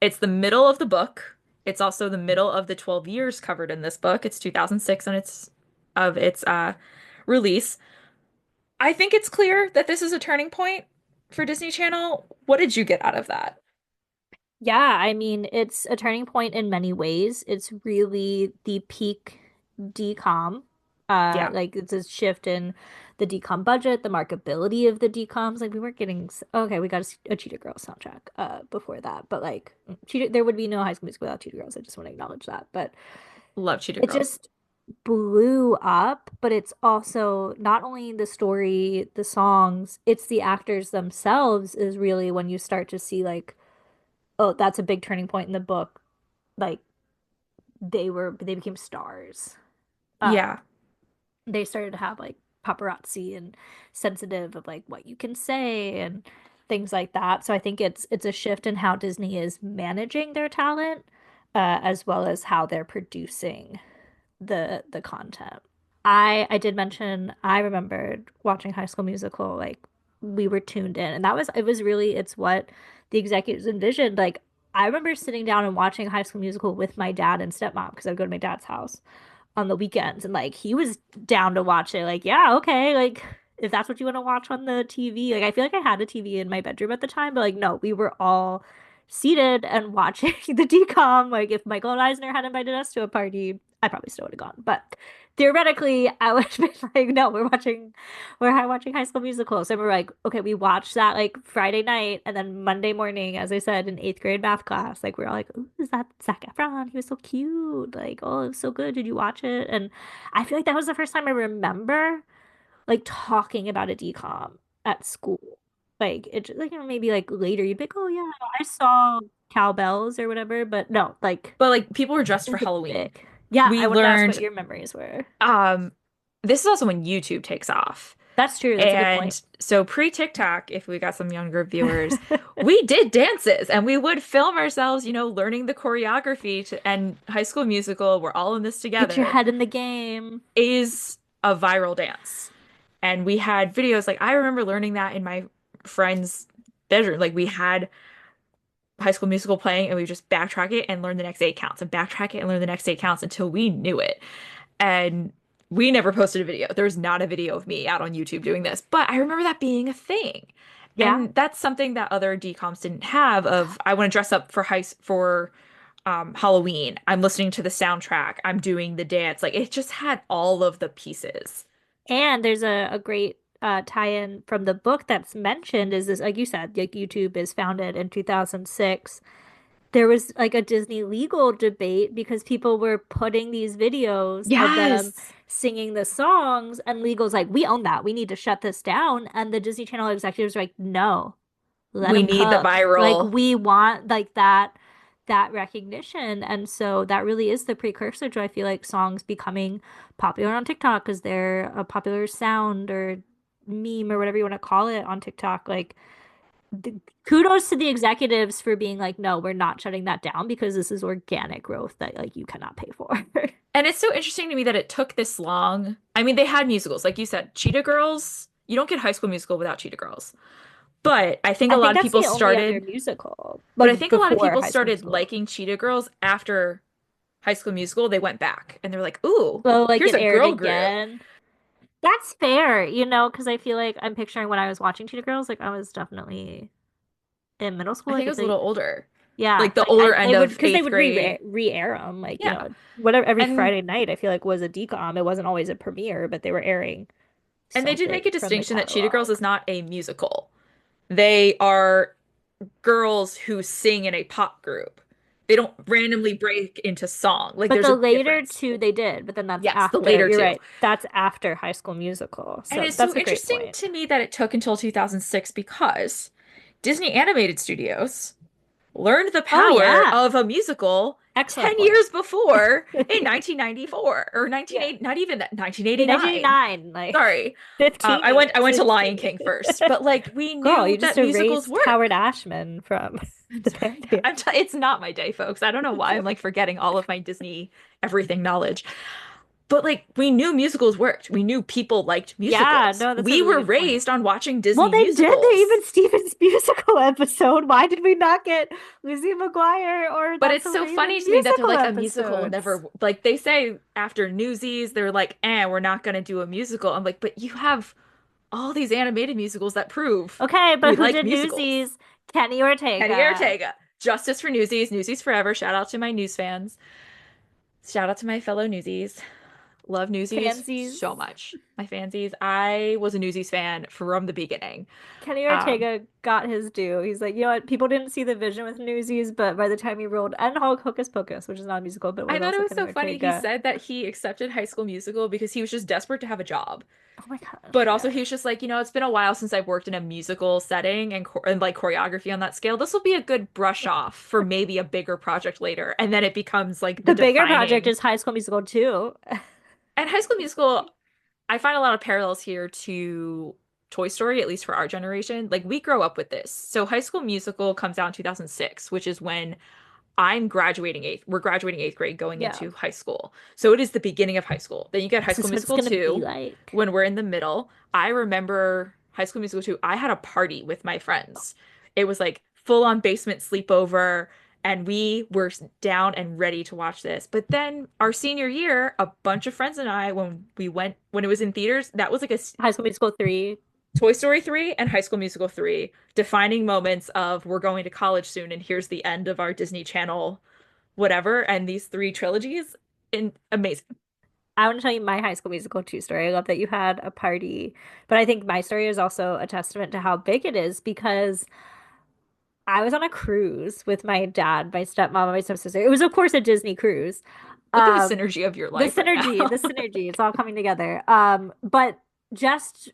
It's the middle of the book. It's also the middle of the 12 years covered in this book. It's 2006 and its release. I think it's clear that this is a turning point for Disney Channel. What did you get out of that? Yeah, I mean, it's a turning point in many ways. It's really the peak decom. Yeah, Like it's a shift in the decom budget, the marketability of the decoms. Like we weren't getting okay, we got a Cheetah Girls soundtrack before that, but like Cheetah, there would be no High School Musical without Cheetah Girls. I just want to acknowledge that. But love Cheetah it Girls. just blew up, but it's also not only the story, the songs, it's the actors themselves is really when you start to see like, oh, that's a big turning point in the book. Like they became stars. Yeah. They started to have like paparazzi and sensitive of like what you can say and things like that. So I think it's a shift in how Disney is managing their talent, as well as how they're producing the content. I did mention I remembered watching High School Musical, like we were tuned in, and that was it was really it's what the executives envisioned. Like I remember sitting down and watching High School Musical with my dad and stepmom because I'd go to my dad's house on the weekends, and like he was down to watch it. Like, yeah, okay, like if that's what you want to watch on the TV. Like I feel like I had a TV in my bedroom at the time, but like no, we were all seated and watching the decom. Like if Michael Eisner had invited us to a party, I probably still would have gone. But theoretically, I would have been like, no, we're watching High School Musical. So we're like, okay, we watched that like Friday night, and then Monday morning, as I said, in eighth grade math class, like we're all like, ooh, is that Zac Efron? He was so cute. Like, oh, it was so good. Did you watch it? And I feel like that was the first time I remember like talking about a decom at school. Like it, like maybe like later you'd be like, oh yeah, I saw cowbells or whatever, but no, like But like people were dressed it for was a Halloween. big. Yeah, We I wanted to ask what learned your memories were. um this is also when YouTube takes off. That's true. That's a good point. And so pre-TikTok, if we got some younger viewers, we did dances and we would film ourselves, learning the choreography and High School Musical, we're all in this Get your together, head in the game. is a viral dance. And we had videos like I remember learning that in my friend's bedroom. Like we had High School Musical playing and we would just backtrack it and learn the next eight counts and backtrack it and learn the next eight counts until we knew it. And we never posted a video. There's not a video of me out on YouTube doing this, but I remember that being a thing. Yeah. And that's something that other DComs didn't have of I want to dress up for Halloween. I'm listening to the soundtrack. I'm doing the dance. Like it just had all of the pieces. And there's a great tie-in from the book that's mentioned is this, like you said, like YouTube is founded in 2006. There was like a Disney legal debate because people were putting these videos of them Yes. singing the songs, and legal's like, we own that. We need to shut this down. And the Disney Channel executives were like, no, let We them need the cook. Like viral. we want like that recognition. And so that really is the precursor to I feel like songs becoming popular on TikTok because they're a popular sound or meme or whatever you want to call it on TikTok. Like kudos to the executives for being like, no, we're not shutting that down because this is organic growth that like you cannot pay for. And it's so interesting to me that it took this long. I mean, they had musicals, like you said, Cheetah Girls. You don't get High School Musical without Cheetah Girls. But I think a I lot think of that's people the only other started, musical, but I like think a lot of before people High School started Musical. liking Cheetah Girls after High School Musical. They went back and they're like, ooh, So like here's it a aired girl group. again. That's fair, because I feel like I'm picturing when I was watching Cheetah Girls, like I was definitely in middle school, I think like it it's was a a little older. Yeah, like the like older and end they would of because they eighth would grade. re-air them like Yeah. whatever every And Friday night I feel like was a decom. It wasn't always a premiere, but they were airing they did make a something from the distinction that Cheetah Girls catalog. is not a musical. They are girls who sing in a pop group. They don't randomly break into song. Like But there's the a later difference. two they did, but then that's Yes, the after. later You're two. right. That's after High School Musical. And So it's so that's a great interesting point. to me that it took until 2006 because Disney Animated Studios learned the Oh power yeah. of a musical Excellent 10 point. years before in 1994 or Yeah. 1980, not even that, In 1989. 1989, like Sorry. 15 I years. went to It's Lion crazy. King first, but like we Girl, knew you just that musicals erased Howard work. Ashman from the Pantheon. It's not my day, folks. I don't know why I'm like forgetting all of my Disney everything knowledge. But like we knew musicals worked. We knew people liked Yeah, musicals. no, that's a We really were good point. raised on watching Well, Disney they did. They musicals. even Steven's musical episode. Why did we not get Lizzie McGuire or But That's it's So so funny Raven to me that they're musical like a musical will episodes? never like they say after Newsies, they're like, we're not gonna do a musical. I'm like, but you have all these animated musicals that prove Okay, we but who like did musicals. Newsies? Kenny Kenny Ortega. Ortega, Justice for Newsies, Newsies Forever. Shout out to my news fans. Shout out to my fellow Newsies. Love Newsies Fansies. so much. My fansies. I was a Newsies fan from the beginning. Kenny Um, Ortega got his due. He's like, you know what? People didn't see the vision with Newsies, but by the time he rolled and Hulk Hocus Pocus, which is not a musical, but I was thought it also was Kenny so funny. He Ortega. said that he accepted High School Musical because he was just desperate to have a job. Oh my gosh, But yeah. also he was just like, it's been a while since I've worked in a musical setting and like choreography on that scale. This will be a good brush off for maybe a bigger project later. And then it becomes like the The bigger project defining. is High School Musical too. And High School Musical, I find a lot of parallels here to Toy Story, at least for our generation. Like we grow up with this. So High School Musical comes out in 2006, which is when I'm graduating eighth. We're graduating eighth grade going Yeah. into high school. So it is the beginning of high school. Then you get High This School is what it's Musical gonna be 2 like. when we're in the middle. I remember High School Musical 2. I had a party with my friends. It was like full on basement sleepover, and we were down and ready to watch this. But then our senior year, a bunch of friends and I, when it was in theaters, that was like High School Musical 3. Toy Story 3 and High School Musical 3, defining moments of we're going to college soon, and here's the end of our Disney Channel whatever, and these three trilogies, amazing. I want to tell you my High School Musical 2 story. I love that you had a party, but I think my story is also a testament to how big it is because I was on a cruise with my dad, my stepmom, and my stepsister. It was, of course, a Disney cruise. Look at the Um, synergy of your life right the now. synergy, it's all coming together. But just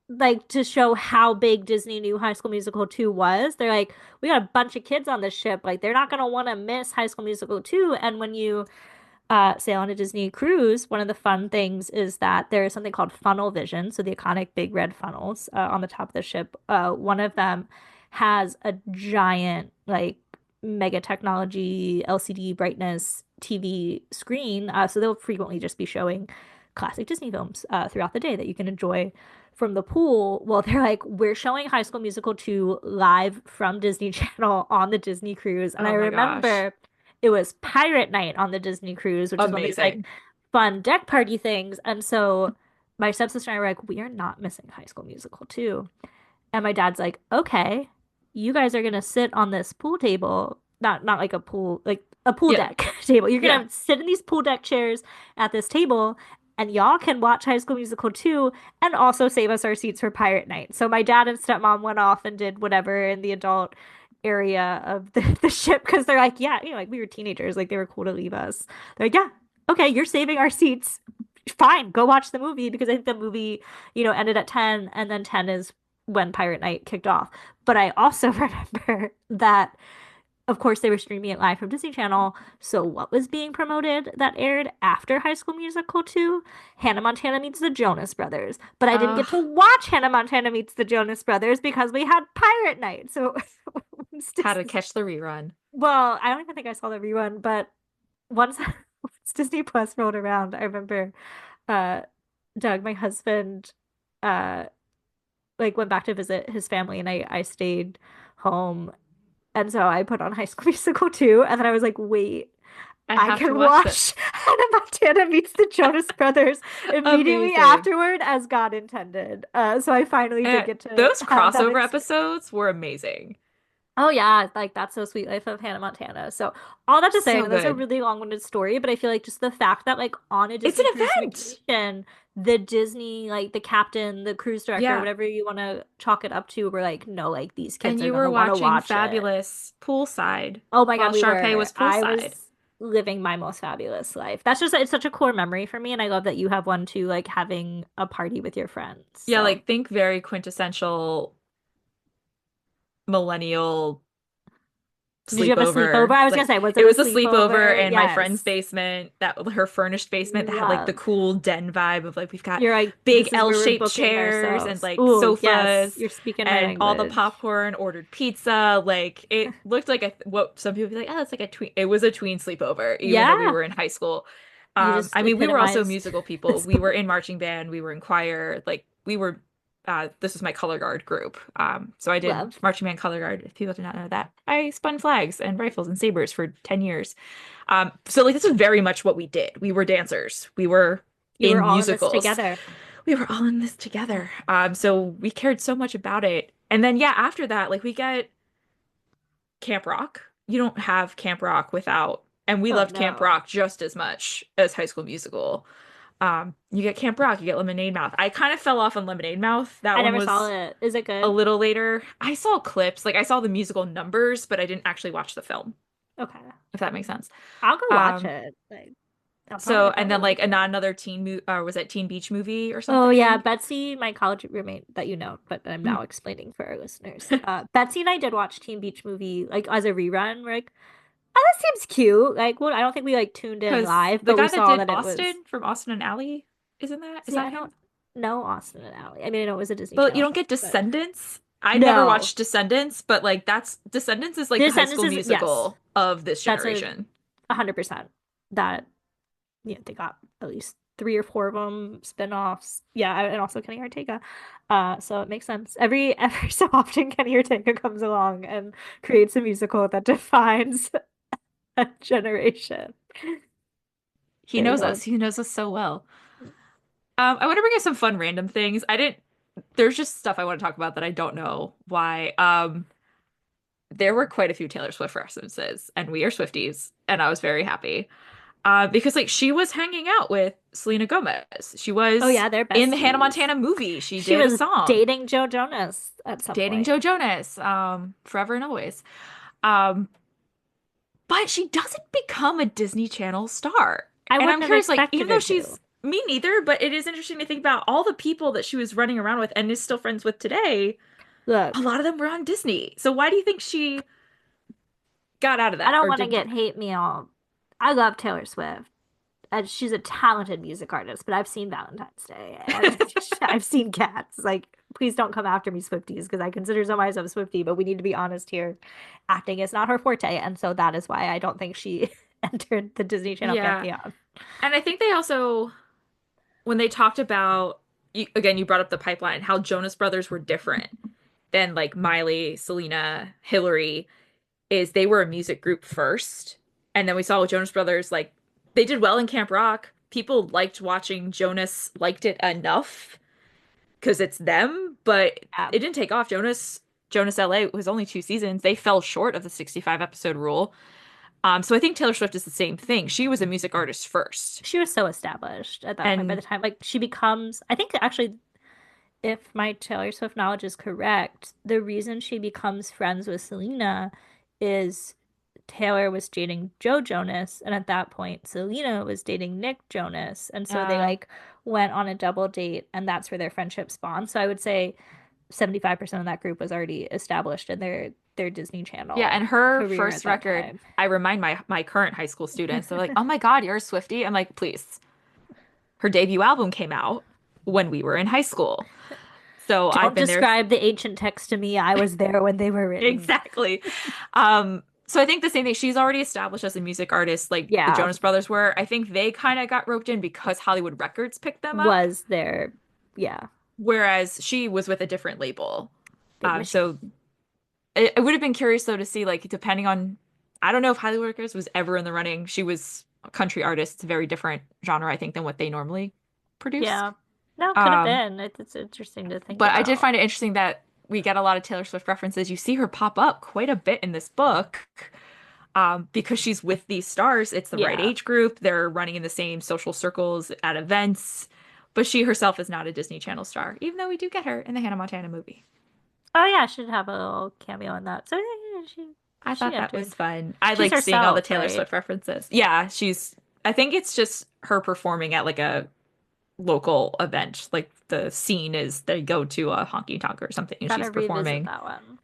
like to show how big Disney knew High School Musical 2 was, they're like, we got a bunch of kids on this ship. Like, they're not gonna want to miss High School Musical 2. And when you sail on a Disney cruise, one of the fun things is that there is something called funnel vision. So the iconic big red funnels on the top of the ship. One of them has a giant, like, mega technology LCD brightness TV screen. So they'll frequently just be showing classic Disney films throughout the day that you can enjoy from the pool. Well, they're like, we're showing High School Musical 2 live from Disney Channel on the Disney cruise. And I Oh my gosh. remember it was pirate night on the Disney cruise, which is one of these like Amazing. fun deck party things. And so my stepsister and I were like, we are not missing High School Musical 2. And my dad's like, okay, you guys are gonna sit on this pool table, not like a pool, like a pool Yeah. deck table. You're Yeah. gonna sit in these pool deck chairs at this table, and y'all can watch High School Musical 2 and also save us our seats for Pirate Night. So my dad and stepmom went off and did whatever in the adult area of the ship because they're like, yeah, like we were teenagers, like they were cool to leave us. They're like, yeah, okay, you're saving our seats. Fine, go watch the movie because I think the movie, ended at 10 and then 10 is when Pirate Night kicked off. But I also remember that of course, they were streaming it live from Disney Channel. So, what was being promoted that aired after High School Musical 2? Hannah Montana Meets the Jonas Brothers. But I didn't Uh, get to watch Hannah Montana Meets the Jonas Brothers because we had Pirate Night. So, How to catch the rerun. well, I don't even think I saw the rerun, but once, once Disney Plus rolled around, I remember uh, Doug, my husband, uh, like went back to visit his family, and I stayed home, and so I put on High School Musical 2, and then I was like, wait, I I have to can watch watch this. Hannah Montana Meets the Jonas Brothers immediately Amazing. afterward as God intended. So I finally did And get to those have that crossover experience. episodes were amazing. Oh yeah, like That's So Sweet Life of Hannah Montana. So all that to say, I So know that's a good. really long-winded story, but I feel like just the fact that like on a It's an Disney cruise event. vacation, the Disney like the captain, the cruise director, Yeah. whatever you want to chalk it up to, were like, no, like these And kids are you were gonna want to watching watch it. Fabulous poolside Oh my God, while we Sharpay were. was I poolside. was living my most fabulous life. That's just it's such a core memory for me, and I love that you have one too, like having a party with your friends. Yeah, So like think very quintessential millennial did you have a sleepover? sleepover. I was gonna Like say, was it it a was a sleepover sleepover? in my friend's Yes. basement, that her furnished basement that had like the Love. cool den vibe of like we've got You're like, big this is where we're L-shaped booking chairs and ourselves. like Ooh, yes, sofas you're speaking my and all the language. popcorn, ordered pizza. Like it looked like a what some people be like, oh, it's like a tween. It was a tween sleepover, even though we Yeah, were in high school. you just I mean, we were also epitomized musical people. this We were in book. marching band, we were in choir, like we were this was my color guard group. So I did Love. marching band color guard. If people did not know that, I spun flags and rifles and sabers for 10 years. So like this was very much what we did. We were dancers. We were You were in all in this musicals. together. We were all in this together. So we cared so much about it. And then yeah, after that, like we get Camp Rock. You don't have Camp Rock without, and we Oh loved Camp no, Rock just as much as High School Musical. You get Camp Rock, you get Lemonade Mouth. I kind of fell off on Lemonade Mouth. That I one never saw was it. Is it a good? little later. I saw clips, like I saw the musical numbers, but I didn't actually watch the film, Okay, if that makes sense. I'll go watch Um, it. Like, I so and probably then like like it. another teen movie, or was it Teen Beach Movie or Oh yeah, something? Betsy, my college roommate that you know, but I'm Mm. now explaining for our listeners. Betsy and I did watch Teen Beach Movie like as a rerun. We're like, oh, that seems cute. Like, well, I don't think we like tuned in Because live, the but we guy that saw did that it was. Austin from Austin and Alley, isn't that? Is See, that I don't him? know Austin and Ally. I mean, I know it was a Disney But you Channel don't show, get but Descendants. I never no. watched Descendants, but like that's Descendants is like the The High sentence School is yes. Musical of this That's a generation. 100%. That they got at least three or four of them spin-offs. Yeah, and also Kenny Ortega. So it makes sense. Every so often Kenny Ortega comes along and creates a musical that defines a generation. He Very knows well. us. He knows us so well. I want to bring up some fun random things. I didn't. There's just stuff I want to talk about that I don't know why. There were quite a few Taylor Swift references, and we are Swifties, and I was very happy. Because like she was hanging out with Selena Gomez. She Oh was yeah, they're in the Hannah besties. Montana movie. She She did a was song dating Joe Jonas at some dating point. Joe Jonas, forever and always. Um, but she doesn't become a Disney Channel star. I And wouldn't I'm have curious, like, expected even her though to. she's me neither, but it is interesting to think about all the people that she was running around with and is still friends with today. A Look, lot of them were on Disney. So why do you think she got out of I that don't or want to didn't? get hate mail. I love Taylor Swift. And she's a talented music artist, but I've seen Valentine's Day and I've seen Cats. Like, please don't come after me, Swifties, because I consider myself a Swiftie, but we need to be honest here. Acting is not her forte, and so that is why I don't think she entered the Disney Channel Yeah. pantheon. And I think they also, when they talked about, again, you brought up the pipeline, how Jonas Brothers were different than like Miley, Selena, Hillary, is they were a music group first. And then we saw with Jonas Brothers, like they did well in Camp Rock. People liked watching Jonas, liked it enough because it's them, but Yeah. it didn't take off. Jonas LA was only 2 seasons. They fell short of the 65 episode rule. So I think Taylor Swift is the same thing. She was a music artist first. She was so established at that point by the And time, like, she becomes, I think actually, if my Taylor Swift knowledge is correct, the reason she becomes friends with Selena is Taylor was dating Joe Jonas, and at that point, Selena was dating Nick Jonas. And so they uh like went on a double date, and that's where their friendship spawned. So I would say 75% of that group was already established in their Disney yeah, Channel and her career at first that record, time. I remind my current high school students, they're like, "Oh my God, you're a Swiftie?" I'm like, "Please." Her debut album came out when we were in high school. So I've Don't been there describe the ancient text to me. I was there when they were written. exactly. So I think the same thing. She's already established as a music artist, like the Yeah, Jonas Brothers were. I think they kind of got roped in because Hollywood Records picked them up, was there. Yeah, whereas she was with a different label. Big Machine. So it would have been curious though to see, like, depending on, I don't know if Hollywood Records was ever in the running. She was a country artist. It's a very different genre, I think, than what they normally produce. Yeah. No, could have Um, been. It's interesting to think but I did about. find it interesting that we get a lot of Taylor Swift references. You see her pop up quite a bit in this book, because she's with these stars. It's the right Yeah. age group. They're running in the same social circles at events, but she herself is not a Disney Channel star, even though we do get her in the Hannah Montana movie. Oh yeah, she'd have a little cameo in that. So yeah, I she thought that was entered. fun. I She's like seeing all the herself, Taylor right? Swift references. Yeah, I think it's just her performing at like a local event. Like the scene is they go to a honky tonk or something and she's Gotta revisit performing that one.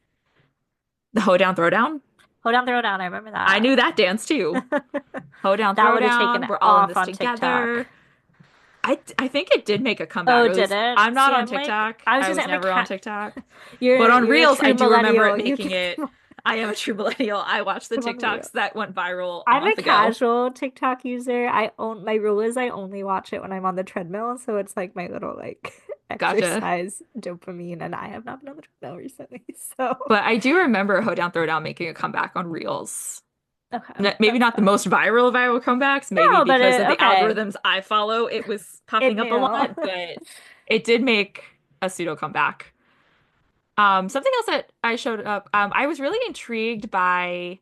the Hoedown Throwdown. Hold down, throw down. I remember I knew that. that dance too. Hoedown That would have taken Throwdown. We're all in off this on TikTok. together. I think it did make a comeback. Oh, At did least it? I'm not See, on I'm like, TikTok. I was I just, was I'm like, never on TikTok. But on you're a Reels, I true do remember it millennial. You making can it. I am a true millennial. I watched the I'm on TikToks Reels. that went viral a I'm a month ago. casual TikTok user. I own my rule is I only watch it when I'm on the treadmill, so it's like my little like Gotcha. exercise dopamine, and I have not been on the treadmill recently. So But I do remember Hoedown Throwdown making a comeback on Reels. okay, Maybe that's not the fun. most viral comebacks, maybe No, but because of the okay, algorithms I follow, it was it popping up a knew. lot, but it did make a pseudo comeback. Something else that I showed up, I was really intrigued by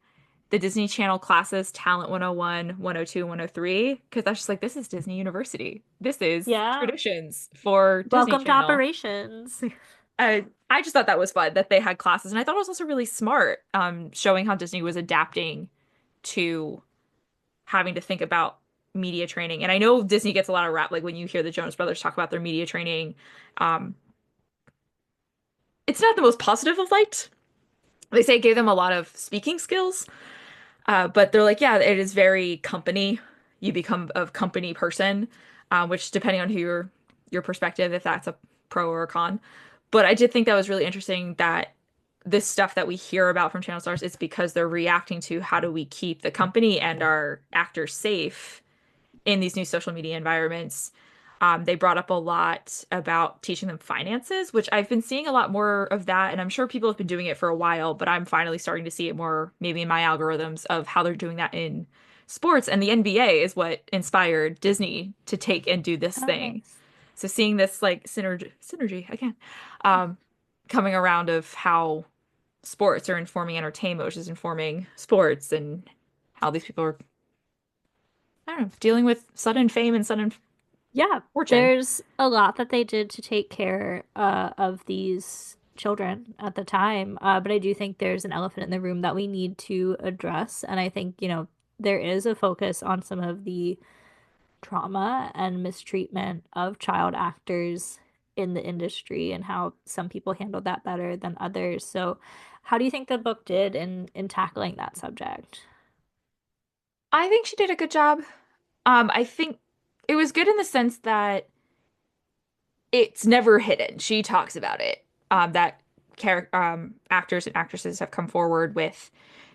the Disney Channel classes, Talent 101, 102, 103, because I was just like, this is Disney University. This is Yeah, traditions for Disney welcome to Channel. operations. I just thought that was fun that they had classes, and I thought it was also really smart, showing how Disney was adapting to having to think about media training. And I know Disney gets a lot of rap, like when you hear the Jonas Brothers talk about their media training, um, it's not the most positive of light. They say it gave them a lot of speaking skills, but they're like, yeah, it is very company. You become a company person, which depending on your perspective, if that's a pro or a con. But I did think that was really interesting that this stuff that we hear about from channel stars is because they're reacting to how do we keep the company and our actors safe in these new social media environments. They brought up a lot about teaching them finances, which I've been seeing a lot more of that. And I'm sure people have been doing it for a while, but I'm finally starting to see it more maybe in my algorithms of how they're doing that in sports. And the NBA is what inspired Disney to take and do this Oh, thing. nice. So seeing this like synergy again, um, coming around of how sports are informing entertainment, which is informing sports and how these people are, I don't know, dealing with sudden fame and sudden Yeah, fortune. there's a lot that they did to take care of these children at the time. But I do think there's an elephant in the room that we need to address. And I think, there is a focus on some of the trauma and mistreatment of child actors in the industry and how some people handled that better than others. So, how do you think the book did in tackling that subject? I think she did a good job. I think it was good in the sense that it's never hidden. She talks about it. That actors and actresses have come forward with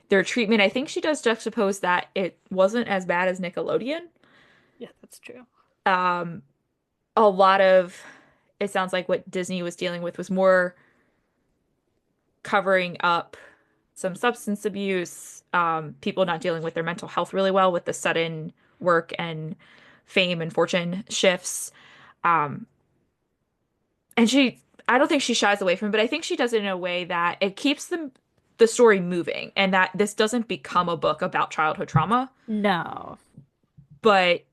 their treatment. I think she does juxtapose that it wasn't as bad as Nickelodeon. Yeah, that's true. Um, a lot of it sounds like what Disney was dealing with was more covering up some substance abuse, people not dealing with their mental health really well with the sudden work and fame and fortune shifts. Um, and I don't think she shies away from it, but I think she does it in a way that it keeps the story moving and that this doesn't become a book about childhood trauma, No. but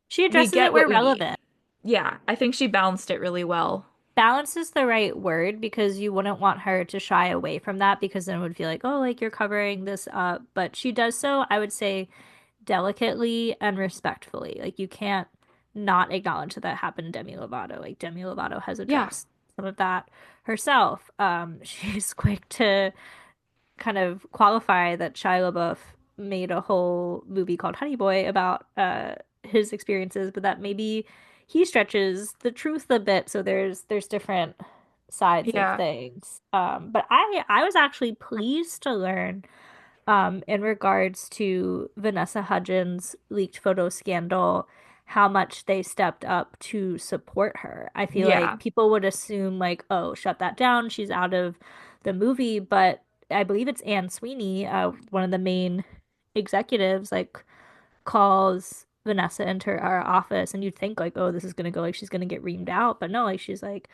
She we addresses it get where what we need. relevant. Yeah, I think she balanced it really well. Balance is the right word because you wouldn't want her to shy away from that because then it would feel like, oh, like you're covering this up. But she does so, I would say, delicately and respectfully. Like you can't not acknowledge that that happened to Demi Lovato. Like Demi Lovato has Yeah, addressed some of that herself. She's quick to kind of qualify that Shia LaBeouf made a whole movie called Honey Boy about his experiences, but that maybe he stretches the truth a bit. So there's different sides of yeah, things. But I was actually pleased to learn in regards to Vanessa Hudgens' leaked photo scandal, how much they stepped up to support her. I feel like yeah, people would assume like, oh, shut that down, she's out of the movie, but I believe it's Anne Sweeney, one of the main executives, like calls Vanessa into our office, and you'd think like, oh, this is gonna go like she's gonna get reamed out, but no, like she's like,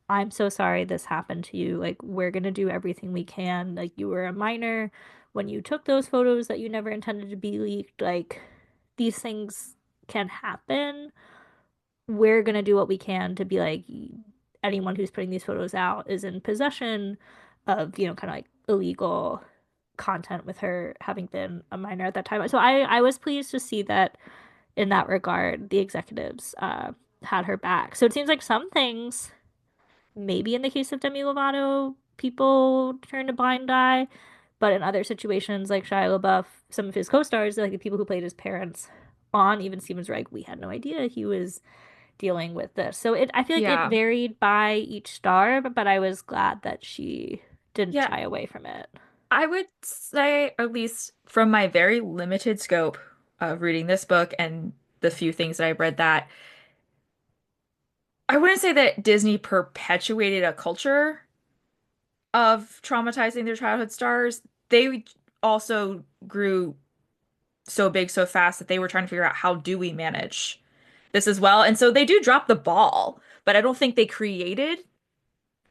I'm so sorry this happened to you. Like, we're gonna do everything we can. Like, you were a minor when you took those photos that you never intended to be leaked. Like, these things can happen. We're gonna do what we can to be like, anyone who's putting these photos out is in possession of, kind of like illegal content with her having been a minor at that time. So I was pleased to see that in that regard, the executives had her back. So it seems like some things, maybe in the case of Demi Lovato, people turned a blind eye, but in other situations like Shia LaBeouf, some of his co-stars, like the people who played his parents on Even Stevens were like, we had no idea he was dealing with this. So I feel like it Yeah. varied by each star, but I was glad that she didn't Yeah, shy away from it. I would say, at least from my very limited scope of reading this book and the few things that I've read, that I wouldn't say that Disney perpetuated a culture of traumatizing their childhood stars. They also grew so big so fast that they were trying to figure out how do we manage this as well. And so they do drop the ball, but I don't think they created,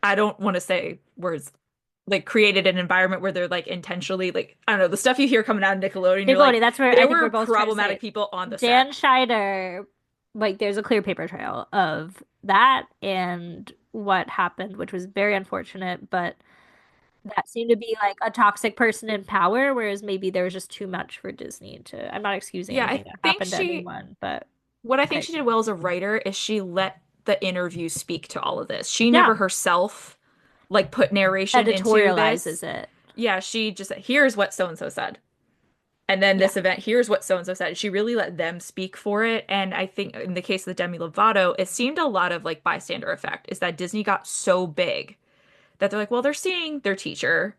I don't want to say words like created an environment where they're like intentionally like I don't know, the stuff you hear coming out of Nickelodeon, you're Nickelodeon, like, that's where I there think we're were both trying to problematic say. people on the set. Dan Schneider, like there's a clear paper trail of that and what happened, which was very unfortunate, but that seemed to be like a toxic person in power, whereas maybe there was just too much for Disney to. I'm not excusing Yeah, anything I that think happened to she anyone, but what I think I, she did well as a writer is she let the interview speak to all of this. She yeah, never herself like put narration into editorializes this. it. Yeah, she just said, here's what so and so said. And then Yeah. this event, here's what so and so said. She really let them speak for it. And I think in the case of the Demi Lovato, it seemed a lot of like bystander effect is that Disney got so big that they're like, well, they're seeing their teacher.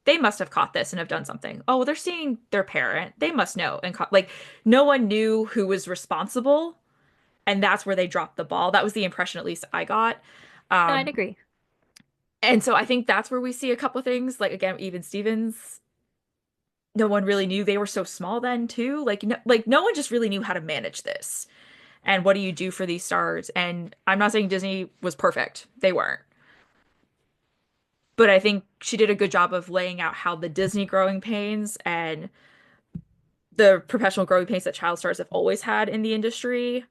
They must have caught this and have done something. Oh, well, they're seeing their parent. They must know. And like, no one knew who was responsible. And that's where they dropped the ball. That was the impression, at least I got. No, I'd Um, agree. and so I think that's where we see a couple things. Like, again, even Stevens, no one really knew they were so small then, too. Like no one just really knew how to manage this. And what do you do for these stars? And I'm not saying Disney was perfect. They weren't. But I think she did a good job of laying out how the Disney growing pains and the professional growing pains that child stars have always had in the industry,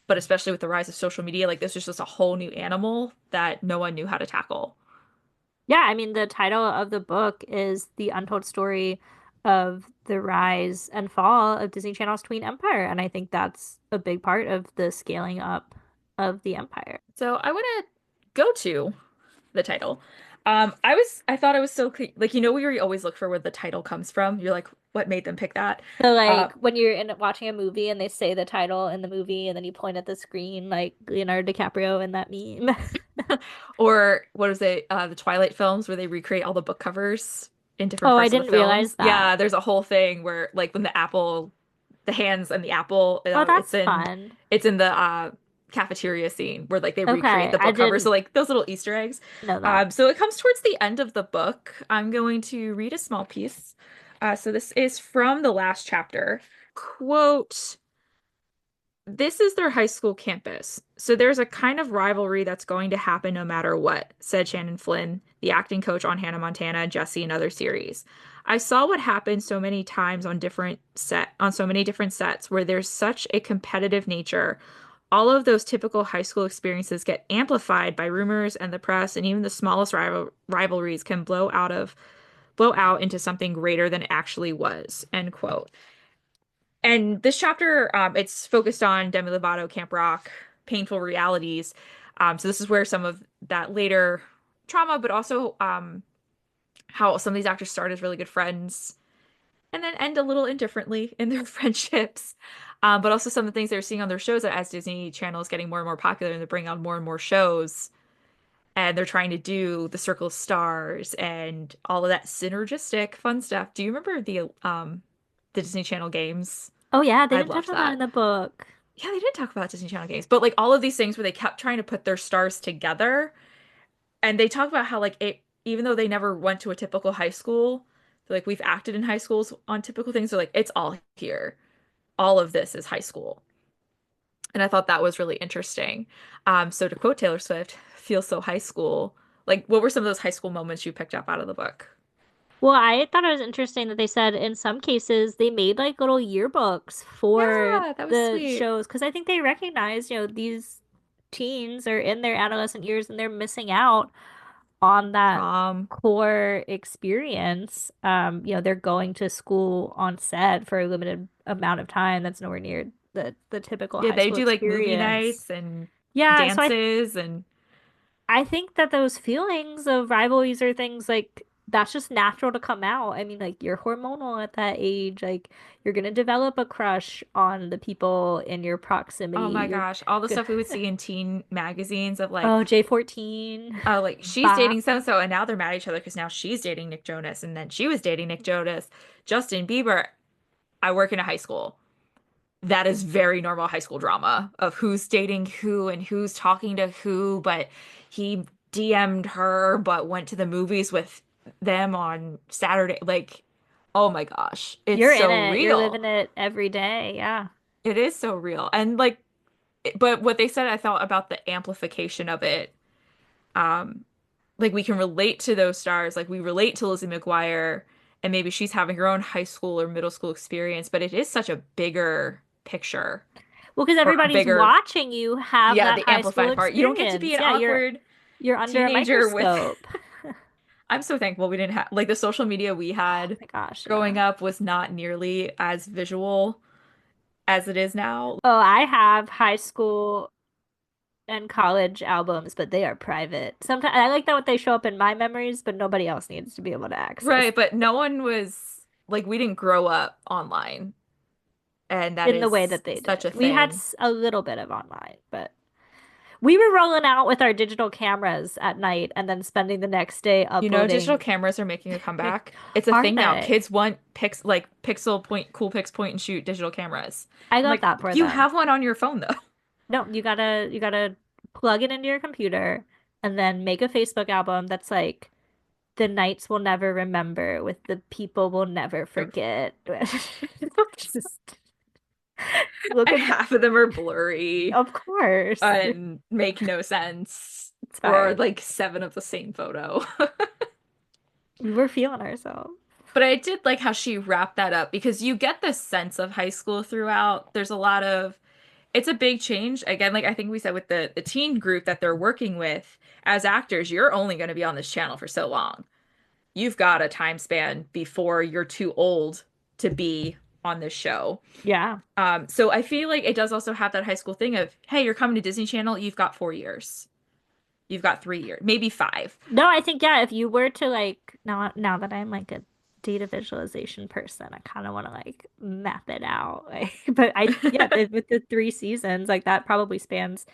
but especially with the rise of social media, like this was just a whole new animal that no one knew how to tackle. Yeah, I mean, the title of the book is The Untold Story of the Rise and Fall of Disney Channel's Tween Empire. And I think that's a big part of the scaling up of the empire. So I want to go to the title. I thought it was so like where you always look for where the title comes from. You're like, what made them pick that? So, Uh, like, when you're watching a movie and they say the title in the movie and then you point at the screen, like Leonardo DiCaprio in that meme. or what is it? The Twilight films where they recreate all the book covers in different Oh, I parts of the didn't films. realize that. Yeah, there's a whole thing where like when the apple the hands and the apple. Oh, It's that's in fun. the cafeteria scene where like they recreate Okay, the I book cover. So didn't like those little Easter eggs. know that. So it comes towards the end of the book. I'm going to read a small piece. So this is from the last chapter. Quote, this is their high school campus, so there's a kind of rivalry that's going to happen no matter what, said Shannon Flynn, the acting coach on Hannah Montana, Jessie, and other series. I saw what happened so many times on so many different sets where there's such a competitive nature. All of those typical high school experiences get amplified by rumors and the press, and even the smallest rivalries can blow out into something greater than it actually was. End quote. And this chapter, it's focused on Demi Lovato, Camp Rock, painful realities. So this is where some of that later trauma, but also how some of these actors start as really good friends and then end a little indifferently in their friendships. But also some of the things they're seeing on their shows as Disney Channel is getting more and more popular and they bring on more and more shows. And they're trying to do the Circle of Stars and all of that synergistic fun stuff. Do you remember the Disney Channel games? Oh, yeah, they I didn't touch loved on that in that. the book. Yeah, they did talk about Disney Channel games, but like all of these things where they kept trying to put their stars together, and they talk about how like even though they never went to a typical high school, like we've acted in high schools on typical things, so like it's all here. All of this is high school. And I thought that was really interesting. So to quote Taylor Swift, feels so high school. Like, what were some of those high school moments you picked up out of the book? Well, I thought it was interesting that they said in some cases they made like little yearbooks for Yeah, that was the sweet. shows because I think they recognize, these teens are in their adolescent years and they're missing out on that Prom. core experience. They're going to school on set for a limited amount of time. That's nowhere near the typical Yeah, high they school do like movie experience. nights and Yeah, so dances and I think that those feelings of rivalries are things like that's just natural to come out. I mean, like you're hormonal at that age. Like you're gonna develop a crush on the people in your oh proximity. my You're gosh, all the good. stuff we would see in teen magazines of like, Oh, J14, oh, like she's Bop. dating so and so, and now they're mad at each other because now she's dating Nick Jonas, and then she was dating Nick Jonas, Justin Bieber. I work in a high school. That is very normal high school drama of who's dating who and who's talking to who, but he DM'd her, but went to the movies with them on Saturday. Like, oh my gosh, it's You're in so it. You're real. living it every day. Yeah. It is so real. And like, but what they said, I thought about the amplification of it. Um, like we can relate to those stars, like we relate to Lizzie McGuire, and maybe she's having her own high school or middle school experience, but it is such a bigger picture Well, because or a everybody's bigger, watching you have yeah, that the high school amplified part. You don't get to be experience. an Yeah, awkward you're under a teenager with, microscope. I'm so thankful we didn't have, like the social media we Oh had my gosh, yeah. growing up was not nearly as visual as it is now. Oh, I have high school and college albums, but they are private. Sometimes I like that what they show up in my memories, but nobody else needs to be able to access Right, but no one was like, we didn't grow up online, and that in the way is that they such did. a We had thing. a little bit of online, but we were rolling out with our digital cameras at night and then spending the next day You know, digital uploading. cameras are making a comeback. It's a Are thing now. they? Kids want pixel point, cool pix point and shoot digital cameras. I I'm got like, that for you them. have one on your phone though. No, you gotta plug it into your computer and then make a Facebook album that's like the nights we'll never remember with the people we'll never forget. Just look And at, half of them are blurry of course. and make no sense. It's Or are fine. like seven of the same photo. We were feeling ourselves. But I did like how she wrapped that up because you get this sense of high school throughout. There's a lot of, it's a big change. Again, like I think we said with the teen group that they're working with, as actors, you're only going to be on this channel for so long. You've got a time span before you're too old to be on this show. Yeah. So I feel like it does also have that high school thing of, hey, you're coming to Disney Channel, you've got 4 years. You've got 3 years, maybe five. No, I think yeah, if you were to like now that I'm like a data visualization person, I kind of want to like map it out. Like, but with the 3 seasons, like that probably spans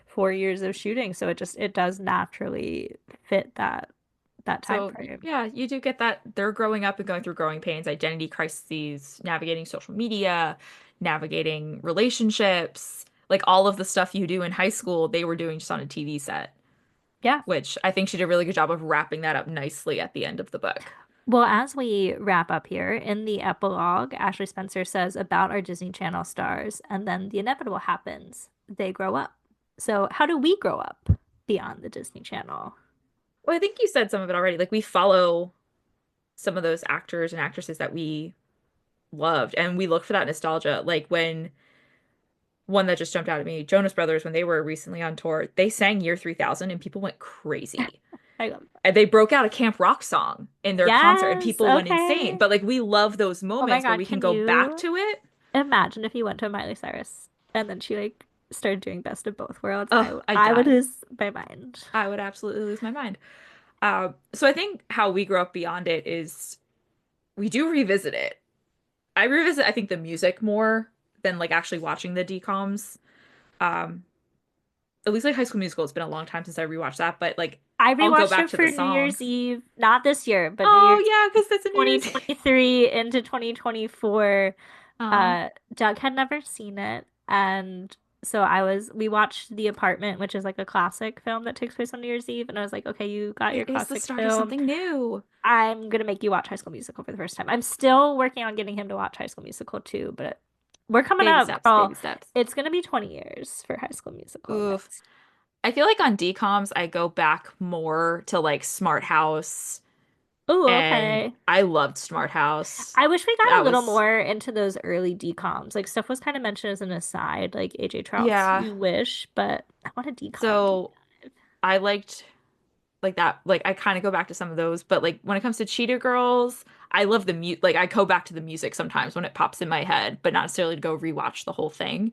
4 years of shooting, so it does naturally fit that time So frame. yeah, you do get that they're growing up and going through growing pains, identity crises, navigating social media, navigating relationships, like all of the stuff you do in high school, they were doing just on a TV set, Yeah. which I think she did a really good job of wrapping that up nicely at the end of the book. Well, as we wrap up here in the epilogue, Ashley Spencer says about our Disney Channel stars, and then the inevitable happens. They grow up. So, how do we grow up beyond the Disney Channel? Well, I think you said some of it already. Like we follow some of those actors and actresses that we loved, and we look for that nostalgia. Like when one that just jumped out at me, Jonas Brothers, when they were recently on tour, they sang Year 3000 and people went crazy. I love And they broke out a Camp Rock song in their concert and Yes, people went insane. okay. But like we love those Oh my moments where God, we can can go back you to it. imagine if you went to Miley Cyrus and then she like started doing Best of Both Worlds? Oh, I I'd I would die. lose my mind. I would absolutely lose my mind. So I think how we grow up beyond it is we do revisit it. I revisit, I think, the music more than like actually watching the DComs. Um, at least like High School Musical, it's been a long time since I rewatched that, but like I I'll go rewatched back it to the for New Year's songs. Eve, not this year, but New Oh Year's yeah, because that's a New Year's. 2023 into 2024. Aw. Doug had never seen it, and so we watched The Apartment, which is like a classic film that takes place on New Year's Eve, and I was like, okay, you got your It is the classic start of film. something new. I'm gonna make you watch High School Musical for the first time. I'm still working on getting him to watch High School Musical too, but We're coming Baby up, steps, girl. baby steps. It's gonna be 20 years for High School Musical Oof. next. I feel like on DComs, I go back more to like Smart House, Oh, and okay. I loved Smart House. I wish we got a That little was, more into those early decoms. Like stuff was kind of mentioned as an aside, like AJ Trout's yeah. You Wish, but I want a decom deep So dive. I liked like that. Like I kind of go back to some of those, but like when it comes to Cheetah Girls, I love the mute. Like I go back to the music sometimes when it pops in my head, but not necessarily to go rewatch the whole thing.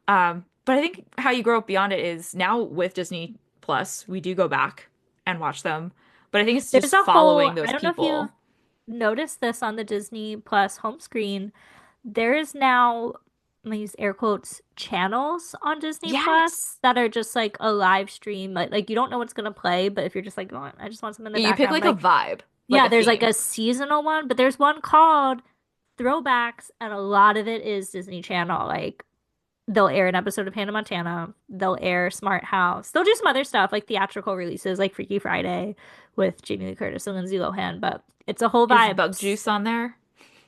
But I think how you grow up beyond it is now with Disney Plus, we do go back and watch them. But I think it's There's just a whole, following I those don't know if you people. noticed this on the Disney Plus home screen. There is now, I'm gonna use air quotes, channels on Disney Yes. Plus that are just like a live stream. Like you don't know what's gonna play, but if you're just like, oh, I just want something in the You pick background, like a like vibe, like yeah, a there's like theme. a seasonal one, but there's one called Throwbacks, and a lot of it is Disney Channel. Like they'll air an episode of Hannah Montana, they'll air Smart House, they'll do some other stuff like theatrical releases, like Freaky Friday with Jamie Lee Curtis and Lindsay Lohan. But it's a whole Is vibe. Bug Juice on there?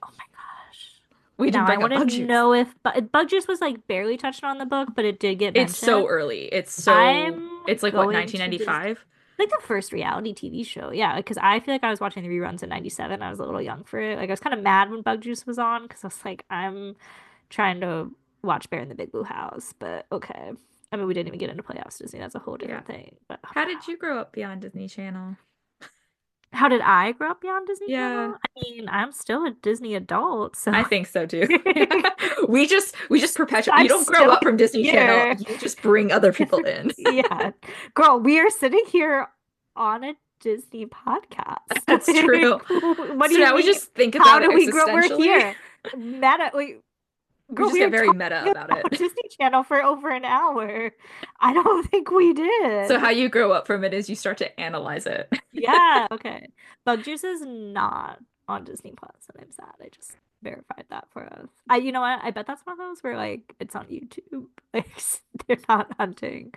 Oh my gosh! We didn't Now I bring up want to Bug Juice. know if Bug Juice was like barely touched on the book, but it did get It's so mentioned. early. I'm It's like what, going to just 1995? like the first reality TV show. Yeah, because I feel like I was watching the reruns in 97. I was a little young for it. Like I was kind of mad when Bug Juice was on because I was like, I'm trying to watch Bear in the Big Blue House, but okay. I mean, we didn't even get into Playhouse Disney. That's a whole Yeah. different thing. But oh How my did God. you grow up beyond Disney Channel? How did I grow up beyond Disney Yeah, Channel? I mean, I'm still a Disney adult, so I think so too. We just perpetuate. I'm You don't grow still up from Disney Channel. here. You just bring other people in. Yeah. Girl, we are sitting here on a Disney podcast. That's true. Like, what do So you now we mean? just think How about it do we grow? We're existentially. here. Meta, wait, We girl, just we get are very meta talking about about it. Disney Channel for over an hour. I don't think we So did. how you grow up from it is you start to analyze it. Yeah, okay. Bug Juice is not on Disney Plus, and I'm sad. I just verified that for us. You know what? I bet that's one of those where like it's on YouTube. Like they're not hunting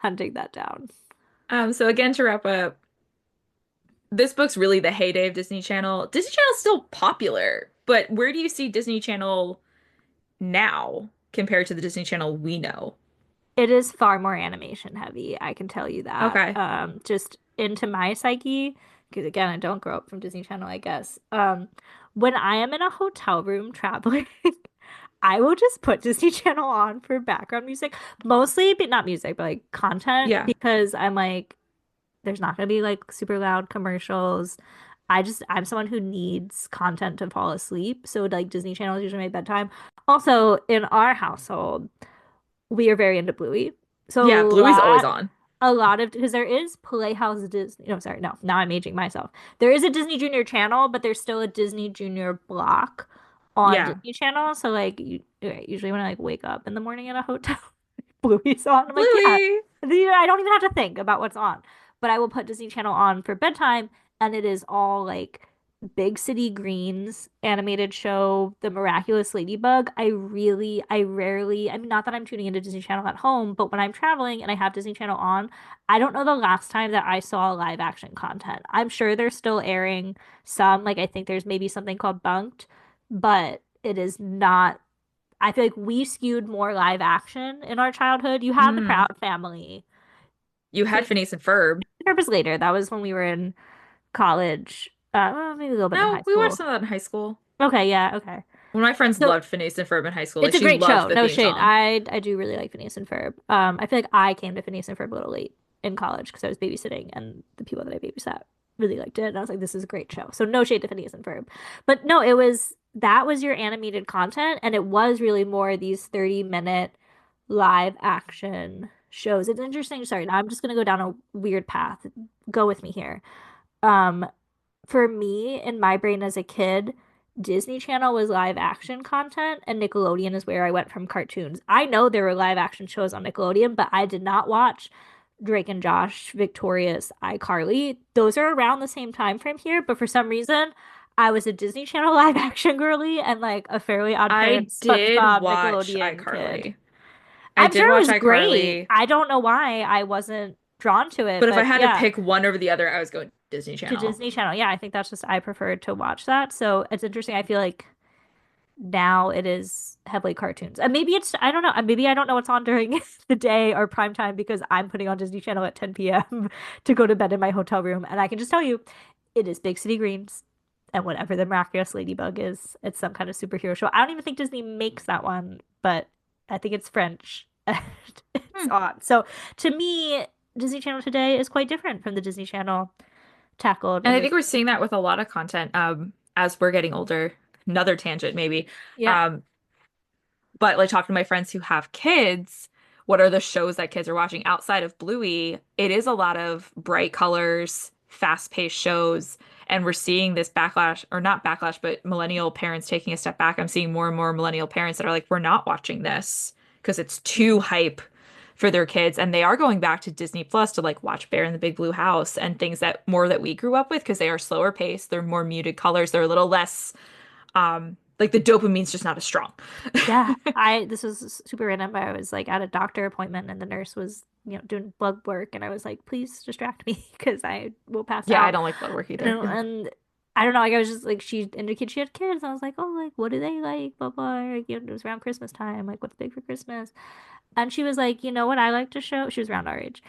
that down. So again, to wrap up, this book's really the heyday of Disney Channel. Disney Channel's still popular, but where do you see Disney Channel now compared to the Disney Channel we know? It is far more animation heavy, I can tell you that. Okay. Just into my psyche, because again, I don't grow up from Disney Channel, I guess. When I am in a hotel room traveling, I will just put Disney Channel on for background music, mostly, but not music, but like content, Yeah. because I'm like, there's not gonna be like super loud commercials. I'm someone who needs content to fall asleep, so like Disney Channel is usually my bedtime. Also, in our household we are very into Bluey. Yeah, So Bluey's always on. a lot of because there is Playhouse Disney. No, sorry, no. Now I'm aging myself. There is a Disney Junior channel, but there's still a Disney Junior block on Yeah. Disney Channel. So like usually when I like wake up in the morning at a hotel, Bluey's on. I'm like, yeah. Bluey. I don't even have to think about what's on. But I will put Disney Channel on for bedtime, and it is all like Big City Greens animated show, The Miraculous Ladybug. I rarely, I mean, not that I'm tuning into Disney Channel at home, but when I'm traveling and I have Disney Channel on, I don't know the last time that I saw live action content. I'm sure they're still airing some, like I think there's maybe something called Bunked, but it is not. I feel like we skewed more live action in our childhood. You had the Mm. Proud Family. You had Phineas and Ferb. Purpose later. That was when we were in college. Well, maybe a little bit in high No, we watched school. some of that in high school. Okay, yeah, okay. One of my friends So loved Phineas and Ferb in high school. Like it's a she great loved show. the No theme shade. song. I do really like Phineas and Ferb. I feel like I came to Phineas and Ferb a little late in college because I was babysitting, and the people that I babysat really liked it. And I was like, this is a great show. So no shade to Phineas and Ferb. But no, it was that was your animated content, and it was really more these 30-minute live action shows. It's interesting. Sorry, now I'm just gonna go down a weird path. Go with me here. Um, for me, in my brain as a kid, Disney Channel was live action content, and Nickelodeon is where I went from cartoons. I know there were live action shows on Nickelodeon, but I did not watch Drake and Josh, Victorious, iCarly. Those are around the same time frame here, but for some reason, I was a Disney Channel live action girly and like a Fairly Odd I Parents, did SpongeBob, watch Nickelodeon kid. iCarly. I I'm did sure it watch was great. iCarly, I don't know why I wasn't drawn to it, but if I but had to yeah. pick one over the other, I was going Disney To Channel. Disney Channel. Yeah, I think that's just I prefer to watch that. So it's interesting. I feel like now it is heavily cartoons. And maybe it's, I don't know, maybe I don't know what's on during the day or prime time because I'm putting on Disney Channel at 10 p.m. to go to bed in my hotel room. And I can just tell you, it is Big City Greens and whatever the Miraculous Ladybug is. It's some kind of superhero show. I don't even think Disney makes that one, but I think it's French. It's Hmm. on. So to me, Disney Channel today is quite different from the Disney Channel tackled And in I the think we're seeing that with a lot of content as we're getting older. Another tangent, maybe. yeah. Um, but like talking to my friends who have kids, what are the shows that kids are watching outside of Bluey? It is a lot of bright colors, fast-paced shows, and we're seeing this backlash, or not backlash, but millennial parents taking a step back. I'm seeing more and more millennial parents that are like, we're not watching this because it's too hype for their kids, and they are going back to Disney Plus to like watch Bear in the Big Blue House and things that more that we grew up with because they are slower paced, they're more muted colors, they're a little less like the dopamine's just not as strong. Yeah, this was super random, but I was like at a doctor appointment and the nurse was, doing blood work and I was like, please distract me because I will pass Yeah, I out. don't like blood work either. And I don't know, like I was just like she indicated she had kids. I was like, oh, like what do they like? Blah blah. Like, it was around Christmas time. Like, what's big for Christmas? And she was like, you know what I like to show? She was around our age.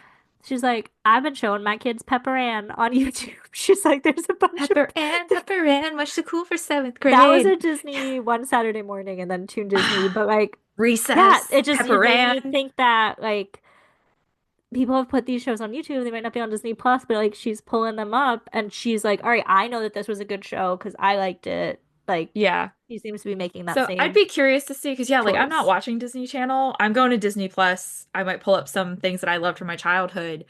She's like, I've been showing my kids Pepper Ann on YouTube. She's like, there's a bunch of Pepper Ann, much too cool for seventh that was grade. a Disney one Saturday morning and then Toon Disney. But like, yeah, Recess, it Pepper made me Ann. think that like people have put these shows on YouTube. They might not be on Disney Plus, but like she's pulling them up and she's like, all right, I know that this was a good show because I liked it. Like Yeah. she seems to be making that So I'd same be curious to see because yeah, like I'm not choice. watching Disney Channel. I'm going to Disney Plus. I might pull up some things that I loved from my childhood.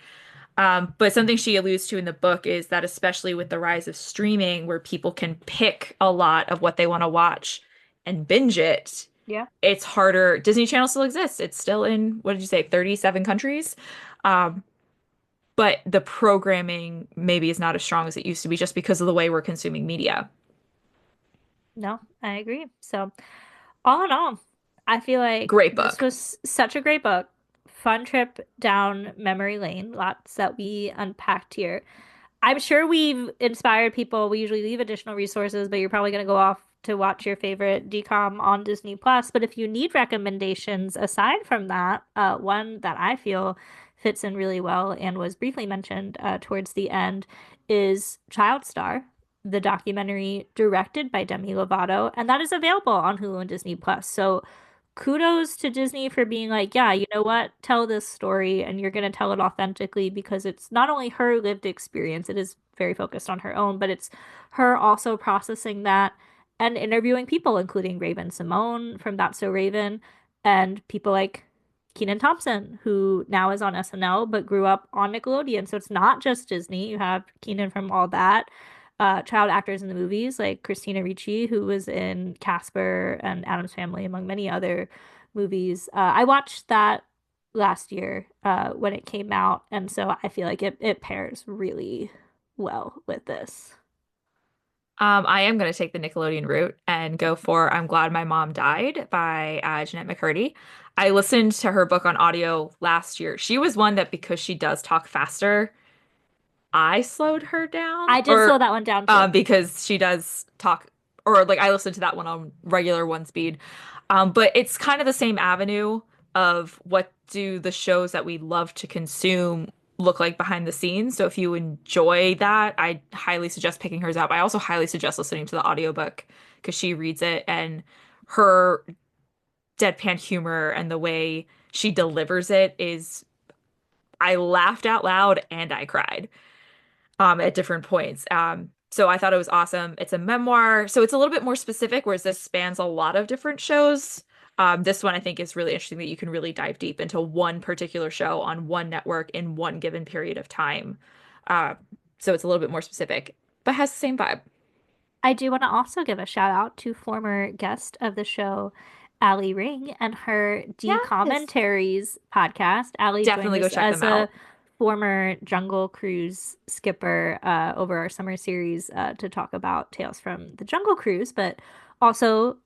But something she alludes to in the book is that especially with the rise of streaming, where people can pick a lot of what they want to watch and binge it, Yeah. it's harder. Disney Channel still exists. It's still in, what did you say, 37 countries? Um, but the programming maybe is not as strong as it used to be just because of the way we're consuming media. No, I agree. So all in all, I feel like Great this book. was such a great book. Fun trip down memory lane. Lots that we unpacked here. I'm sure we've inspired people. We usually leave additional resources, but you're probably going to go off to watch your favorite DCOM on Disney Plus. But if you need recommendations aside from that, one that I feel fits in really well and was briefly mentioned towards the end is Child Star, the documentary directed by Demi Lovato, and that is available on Hulu and Disney Plus. So kudos to Disney for being like, yeah, you know what? Tell this story and you're going to tell it authentically because it's not only her lived experience, it is very focused on her own, but it's her also processing that and interviewing people, including Raven Simone from That's So Raven and people like Kenan Thompson, who now is on SNL but grew up on Nickelodeon. So it's not just Disney. You have Kenan from all that child actors in the movies, like Christina Ricci, who was in Casper and Addams Family, among many other movies. I watched that last year when it came out, and so I feel like it pairs really well with this. I am going to take the Nickelodeon route and go for I'm Glad My Mom Died by Jeanette McCurdy. I listened to her book on audio last year. She was one that because she does talk faster, I slowed her down, I did slow or that one down too. because she does talk, or like I listened to that one on regular one speed. But it's kind of the same avenue of what do the shows that we love to consume look like behind the scenes. So if you enjoy that, I highly suggest picking hers up. I also highly suggest listening to the audiobook because she reads it and her deadpan humor and the way she delivers it is I laughed out loud and I cried at different points. So I thought it was awesome. It's a memoir, so it's a little bit more specific, whereas this spans a lot of different shows. This one I think is really interesting that you can really dive deep into one particular show on one network in one given period of time. Uh, so it's a little bit more specific, but has the same vibe. I do want to also give a shout out to former guest of the show, Allie Ring, and her D Yes. Commentaries podcast. Allie joined Definitely go us check as them a out. former Jungle Cruise skipper over our summer series to talk about Tales from the Jungle Cruise, but also,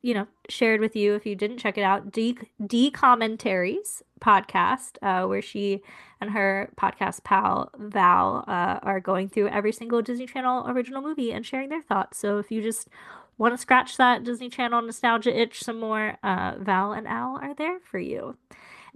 shared with you if you didn't check it out, D Commentaries podcast, where she and her podcast pal Val are going through every single Disney Channel original movie and sharing their thoughts. So if you just want to scratch that Disney Channel nostalgia itch some more, Val and Al are there for you.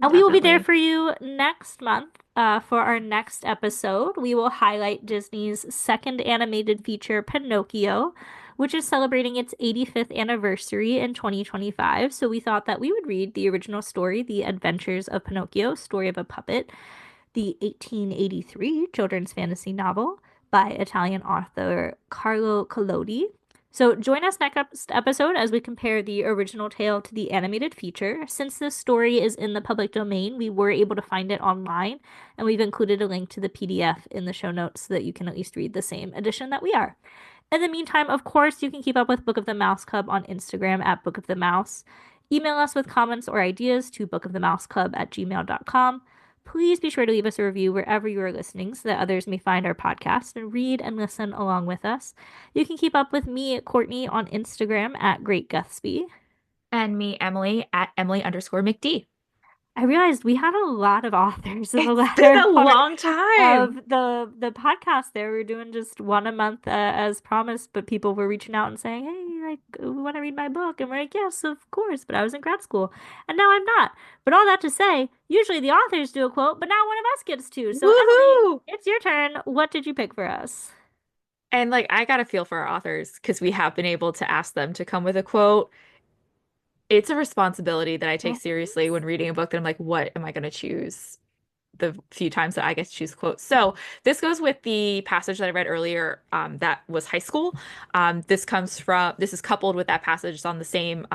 And we will be there Definitely. for you next month for our next episode. We will highlight Disney's second animated feature, Pinocchio, which is celebrating its 85th anniversary in 2025. So we thought that we would read the original story, The Adventures of Pinocchio, Story of a Puppet, the 1883 children's fantasy novel by Italian author Carlo Collodi. So join us next episode as we compare the original tale to the animated feature. Since this story is in the public domain, we were able to find it online, and we've included a link to the PDF in the show notes so that you can at least read the same edition that we are. In the meantime, of course, you can keep up with Book of the Mouse Club on Instagram at Book of the Mouse. Email us with comments or ideas to bookofthemouseclub@gmail.com. Please be sure to leave us a review wherever you are listening so that others may find our podcast and read and listen along with us. You can keep up with me, Courtney, on Instagram at Great Guthsby. And me, Emily, at Emily_McD. I realized we had a lot of authors in the It's been latter a part long of time. the podcast there. We were doing just one a month as promised, but people were reaching out and saying, "Hey, like, we want to read my book." And we're like, "Yes, of course." But I was in grad school, and now I'm not. But all that to say, usually the authors do a quote, but now one of us gets to. So Emily, Woohoo! it's your turn. What did you pick for us? And like, I got a feel for our authors because we have been able to ask them to come with a quote. It's a responsibility that I take Yes, it seriously is. when reading a book that I'm like, what am I going to choose? The few times that I get to choose quotes. So this goes with the passage that I read earlier, that was high school. This is coupled with that passage. It's on the same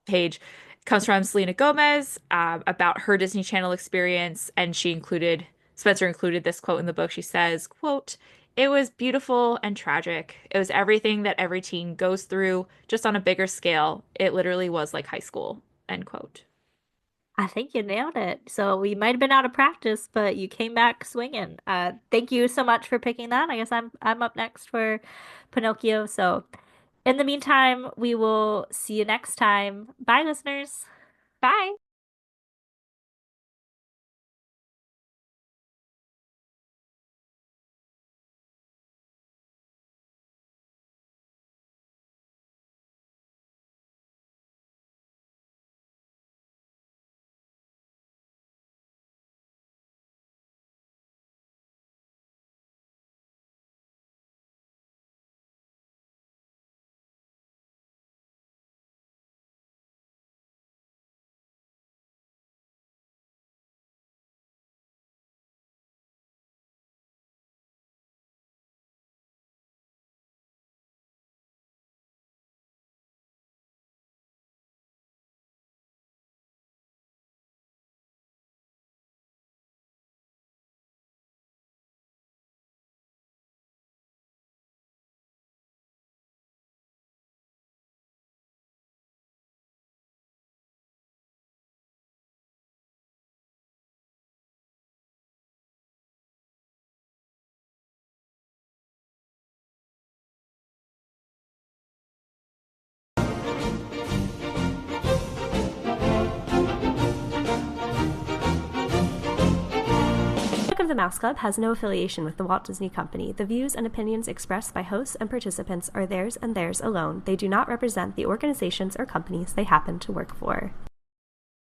page. It comes from Selena Gomez about her Disney Channel experience, and Spencer included this quote in the book. She says, quote, "It was beautiful and tragic. It was everything that every teen goes through, just on a bigger scale. It literally was like high school." End quote. I think you nailed it. So we might have been out of practice, but you came back swinging. Thank you so much for picking that. I guess I'm up next for Pinocchio. So in the meantime, we will see you next time. Bye, listeners. Bye. Book of the Mouse Club has no affiliation with the Walt Disney Company. The views and opinions expressed by hosts and participants are theirs and theirs alone. They do not represent the organizations or companies they happen to work for.